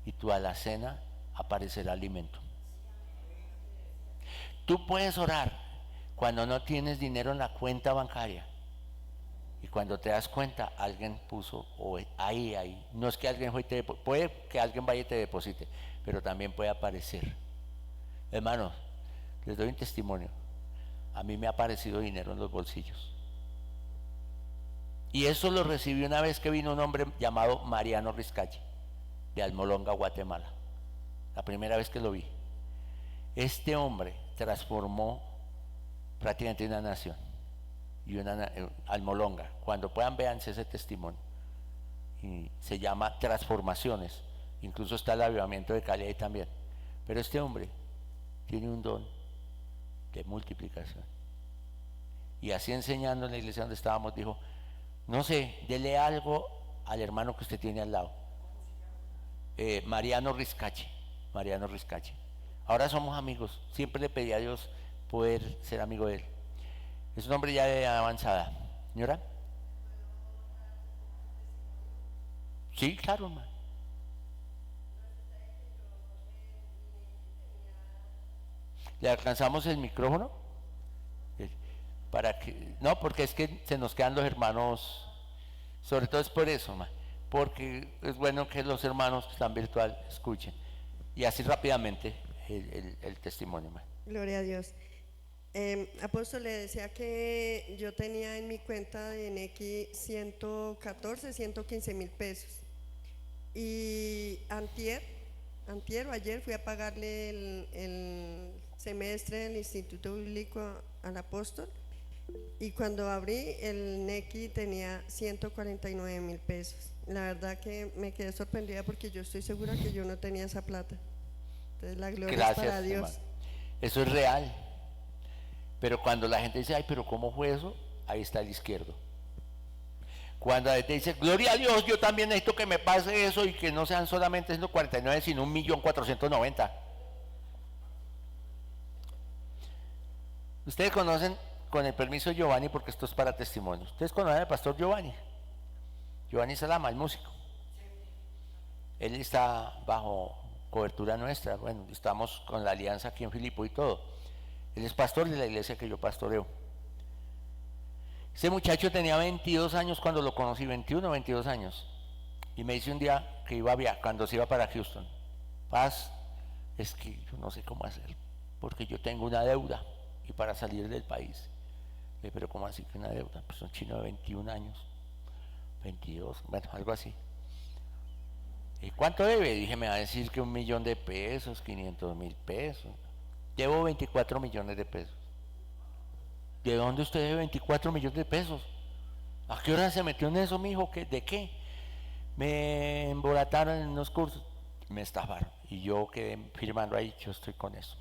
y tu alacena aparecerá alimento. Tú puedes orar cuando no tienes dinero en la cuenta bancaria, y cuando te das cuenta alguien puso, o ahí, no es que alguien fue y te puede que alguien vaya y te deposite, pero también puede aparecer. Hermanos, les doy un testimonio. A mí me ha aparecido dinero en los bolsillos, y eso lo recibí una vez que vino un hombre llamado Mariano Riscachi, de Almolonga, Guatemala. La primera vez que lo vi, este hombre transformó prácticamente una nación. Y Almolonga, cuando puedan, véanse ese testimonio, y se llama Transformaciones. Incluso está el avivamiento de Cali ahí también. Pero este hombre tiene un don de multiplicación, y así enseñando en la iglesia donde estábamos, dijo: no sé, dele algo al hermano que usted tiene al lado. Mariano Riscachi. Ahora somos amigos. Siempre le pedí a Dios poder ser amigo de él. Es un hombre ya de avanzada. ¿Señora? Sí, claro, hermano. ¿Le alcanzamos el micrófono? Para que, no, porque es que se nos quedan los hermanos, sobre todo es por eso, porque es bueno que los hermanos que están virtual escuchen, y así rápidamente el testimonio. Gloria a Dios. Apóstol, le decía que yo tenía en mi cuenta de Nequi 115 mil pesos, y antier o ayer fui a pagarle el semestre del Instituto Bíblico al apóstol, y cuando abrí el Nequi tenía 149 mil pesos. La verdad que me quedé sorprendida, porque yo estoy segura que yo no tenía esa plata. Entonces la gloria es para Dios. Hermano. Eso es real. Pero cuando la gente dice: ay, pero ¿cómo fue eso? Ahí está el izquierdo. Cuando la gente dice: gloria a Dios, yo también necesito que me pase eso, y que no sean solamente 149, sino 1.490.000. Ustedes conocen, con el permiso de Giovanni, porque esto es para testimonio, ustedes conocen al pastor Giovanni Salama, el músico. Él está bajo cobertura nuestra. Bueno, estamos con la alianza aquí en Filipo y todo. Él es pastor de la iglesia que yo pastoreo. Ese muchacho tenía 22 años cuando lo conocí, 21 22 años. Y me dice un día que iba a viajar, cuando se iba para Houston. Paz, es que yo no sé cómo hacer, porque yo tengo una deuda y para salir del país. Le dije, pero ¿cómo así que una deuda? Pues un chino de 21 años, 22, bueno, algo así. ¿Y cuánto debe? Dije, me va a decir que 1.000.000 de pesos, 500.000 pesos. Debo 24 millones de pesos. ¿De dónde usted debe 24 millones de pesos? ¿A qué hora se metió en eso, mijo? ¿De qué? Me embolataron en unos cursos, me estafaron. Y yo quedé firmando ahí, yo estoy con eso.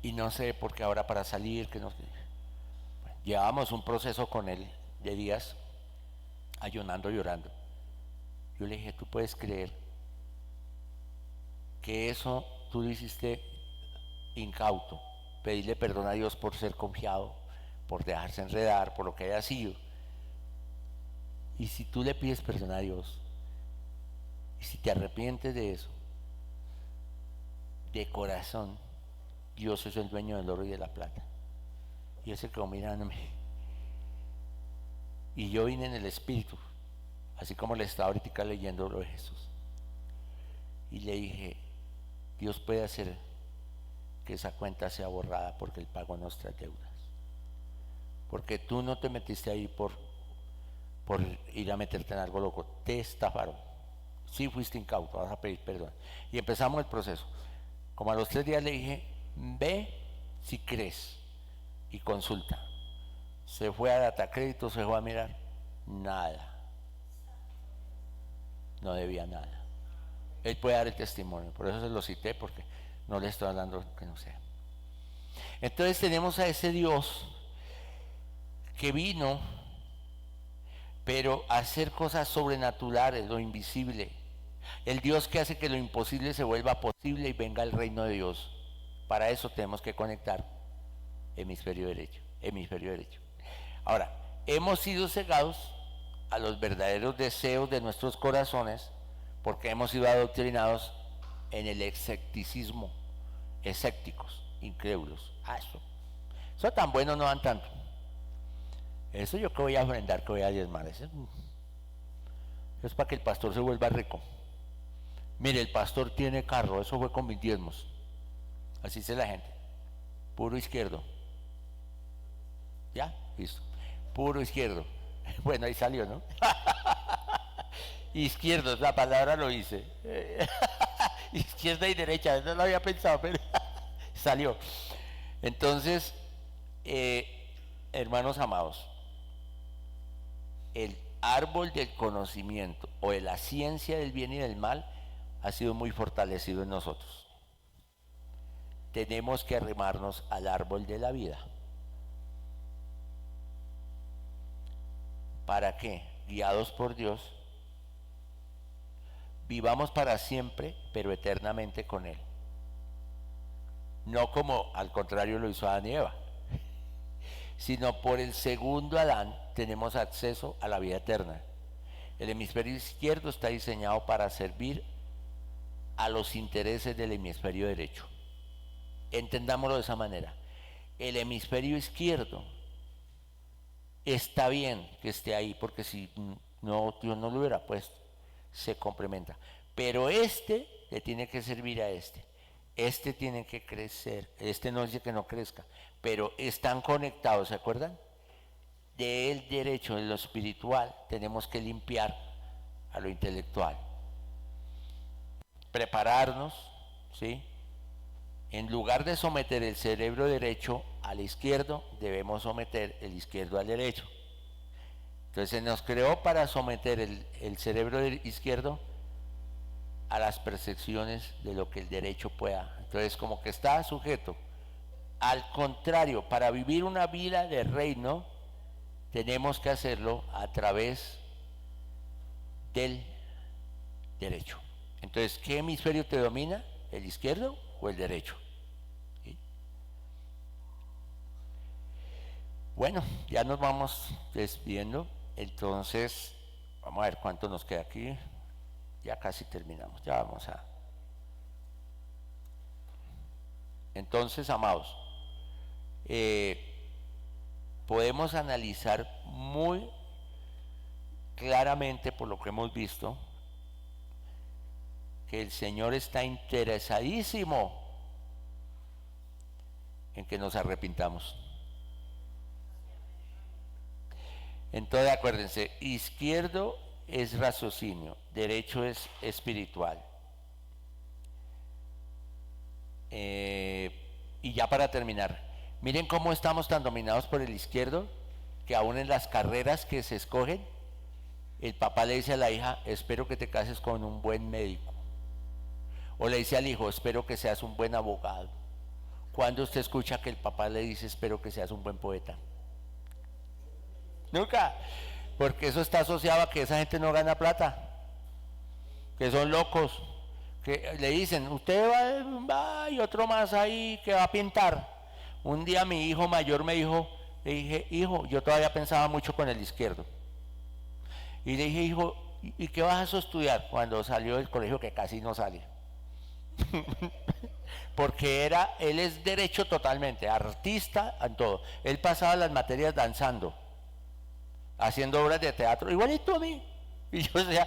Y no sé por qué ahora para salir, que no. Bueno, llevábamos un proceso con él de días, ayunando, llorando. Yo le dije, ¿tú puedes creer que eso tú lo hiciste incauto? Pedirle perdón a Dios por ser confiado, por dejarse enredar, por lo que haya sido. Y si tú le pides perdón a Dios, y si te arrepientes de eso, de corazón, Dios es el dueño del oro y de la plata. Y él se quedó mirándome. Y yo vine en el Espíritu, así como le estaba ahorita leyendo lo de Jesús. Y le dije, Dios puede hacer que esa cuenta sea borrada porque Él pagó nuestras deudas. Porque tú no te metiste ahí por ir a meterte en algo loco, te estafaron. Sí fuiste incauto, vas a pedir perdón. Y empezamos el proceso. Como a los 3 días le dije, ve si crees y consulta. Se fue a Data Crédito, se fue a mirar, nada. No debía nada. Él puede dar el testimonio, por eso se lo cité, porque no le estoy hablando que no sea. Entonces tenemos a ese Dios que vino, pero a hacer cosas sobrenaturales, lo invisible. El Dios que hace que lo imposible se vuelva posible y venga el reino de Dios. Para eso tenemos que conectar hemisferio derecho, hemisferio derecho. Ahora, hemos sido cegados a los verdaderos deseos de nuestros corazones porque hemos sido adoctrinados en el escepticismo, escépticos, incrédulos. Eso tan bueno no dan tanto. Eso yo que voy a ofrendar, que voy a diezmar. Eso es para que el pastor se vuelva rico. Mire, el pastor tiene carro, eso fue con mis diezmos. Así dice la gente. Puro izquierdo. ¿Ya? Listo. Puro izquierdo. Bueno, ahí salió, ¿no? Izquierdo, la palabra lo hice. Izquierda y derecha, no lo había pensado, pero salió. Entonces, hermanos amados, el árbol del conocimiento o de la ciencia del bien y del mal ha sido muy fortalecido en nosotros. Tenemos que arrimarnos al árbol de la vida. ¿Para qué? Guiados por Dios, vivamos para siempre, pero eternamente con Él. No como al contrario lo hizo Adán y Eva, sino por el segundo Adán tenemos acceso a la vida eterna. El hemisferio izquierdo está diseñado para servir a los intereses del hemisferio derecho. Entendámoslo de esa manera. El hemisferio izquierdo está bien que esté ahí, porque si no, Dios no lo hubiera puesto, se complementa. Pero este le tiene que servir a este. Este tiene que crecer. Este no dice que no crezca, pero están conectados, ¿se acuerdan? Del derecho, de lo espiritual, tenemos que limpiar a lo intelectual. Prepararnos, ¿sí? En lugar de someter el cerebro derecho al izquierdo, debemos someter el izquierdo al derecho. Entonces se nos creó para someter el cerebro izquierdo a las percepciones de lo que el derecho pueda. Entonces como que está sujeto. Al contrario, para vivir una vida de reino, tenemos que hacerlo a través del derecho. Entonces, ¿qué hemisferio te domina? ¿El izquierdo o el derecho? ¿Sí? Bueno, ya nos vamos despidiendo. Entonces, vamos a ver cuánto nos queda aquí. Ya casi terminamos. Ya vamos a... Entonces, amados, podemos analizar muy claramente por lo que hemos visto que el Señor está interesadísimo en que nos arrepintamos. Entonces acuérdense, izquierdo es raciocinio, derecho es espiritual. Y ya para terminar, miren cómo estamos tan dominados por el izquierdo, que aún en las carreras que se escogen, el papá le dice a la hija, espero que te cases con un buen médico. O le dice al hijo, espero que seas un buen abogado. ¿Cuándo usted escucha que el papá le dice, espero que seas un buen poeta? Nunca, porque eso está asociado a que esa gente no gana plata, que son locos, que le dicen, usted va y otro más ahí que va a pintar. Un día mi hijo mayor me dijo, le dije, hijo, yo todavía pensaba mucho con el izquierdo. Y le dije, hijo, ¿y qué vas a estudiar? Cuando salió del colegio, que casi no sale. Porque él es derecho totalmente, artista en todo. Él pasaba las materias danzando, haciendo obras de teatro, igualito a mí. Y yo, o sea,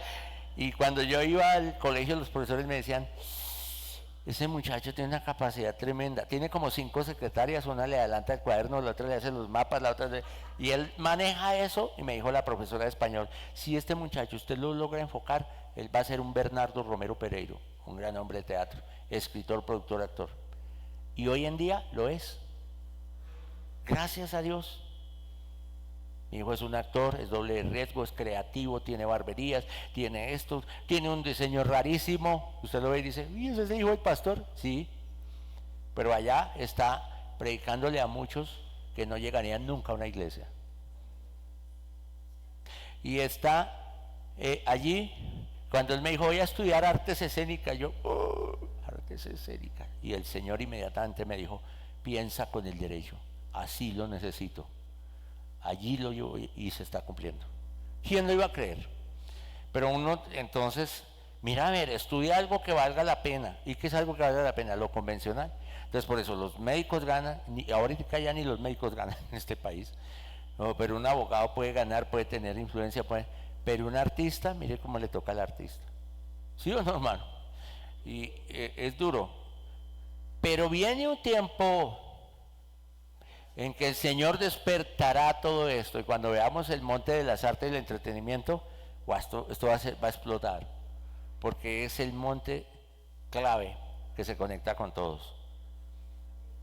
y cuando yo iba al colegio, los profesores me decían, ese muchacho tiene una capacidad tremenda, tiene como 5 secretarias, una le adelanta el cuaderno, la otra le hace los mapas, la otra y él maneja eso. Y me dijo la profesora de español, si este muchacho usted lo logra enfocar, él va a ser un Bernardo Romero Pereiro, un gran hombre de teatro, escritor, productor, actor. Y hoy en día lo es, gracias a Dios. Mi hijo es un actor, es doble de riesgo, es creativo, tiene barberías, tiene esto, tiene un diseño rarísimo. Usted lo ve y dice, ¿y ese es el hijo del pastor? Sí, pero allá está predicándole a muchos que no llegarían nunca a una iglesia. Y está allí, cuando él me dijo, voy a estudiar artes escénicas, yo, artes escénicas. Y el Señor inmediatamente me dijo, piensa con el derecho, así lo necesito. Allí lo yo y se está cumpliendo. ¿Quién lo iba a creer? Pero uno entonces, mira, a ver, estudia algo que valga la pena. ¿Y qué es algo que valga la pena? Lo convencional. Entonces por eso los médicos ganan, ahorita ya ni los médicos ganan en este país. No, pero un abogado puede ganar, puede tener influencia, pero un artista, mire cómo le toca al artista. ¿Sí o no, hermano? Y es duro. Pero viene un tiempo en que el Señor despertará todo esto, y cuando veamos el monte de las artes y el entretenimiento, esto va a explotar, porque es el monte clave que se conecta con todos.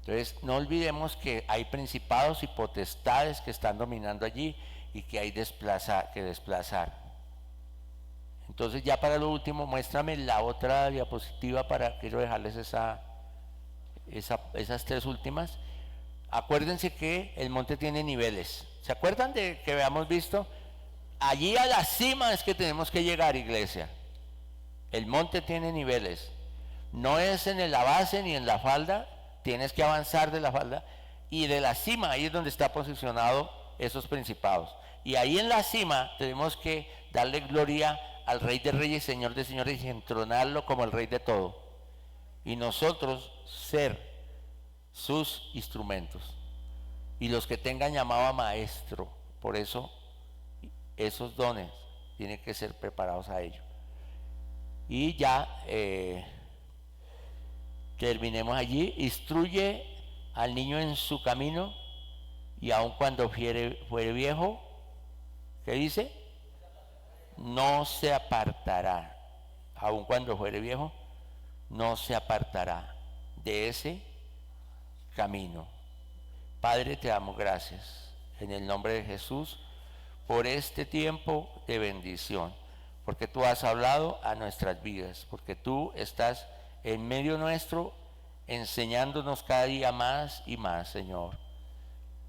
Entonces no olvidemos que hay principados y potestades que están dominando allí y que hay que desplazar. Entonces ya para lo último, muéstrame la otra diapositiva, quiero dejarles esas 3 últimas. Acuérdense que el monte tiene niveles. ¿Se acuerdan de que habíamos visto? Allí a la cima es que tenemos que llegar, iglesia. El monte tiene niveles. No es en la base ni en la falda, tienes que avanzar de la falda. Y de la cima, ahí es donde está posicionado esos principados. Y ahí en la cima tenemos que darle gloria al Rey de Reyes, Señor de Señores, y entronarlo como el Rey de todo. Y nosotros ser sus instrumentos, y los que tengan llamado a maestro. Por eso esos dones tienen que ser preparados a ello. Y ya terminemos allí. Instruye al niño en su camino, y aun cuando fuere viejo, ¿qué dice? No se apartará. Aun cuando fuere viejo, no se apartará de ese camino. Padre, te damos gracias en el nombre de Jesús por este tiempo de bendición, porque tú has hablado a nuestras vidas, porque tú estás en medio nuestro enseñándonos cada día más y más, Señor.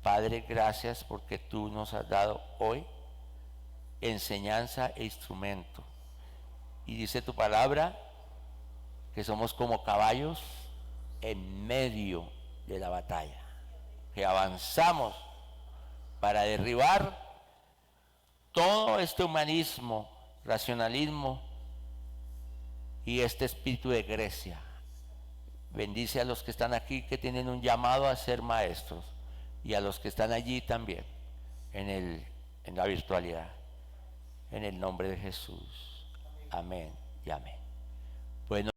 Padre, gracias porque tú nos has dado hoy enseñanza e instrumento. Y dice tu palabra que somos como caballos en medio de la batalla, que avanzamos para derribar todo este humanismo, racionalismo y este espíritu de Grecia. Bendice a los que están aquí, que tienen un llamado a ser maestros, y a los que están allí también. en la virtualidad. En el nombre de Jesús. Amén y amén. Bueno.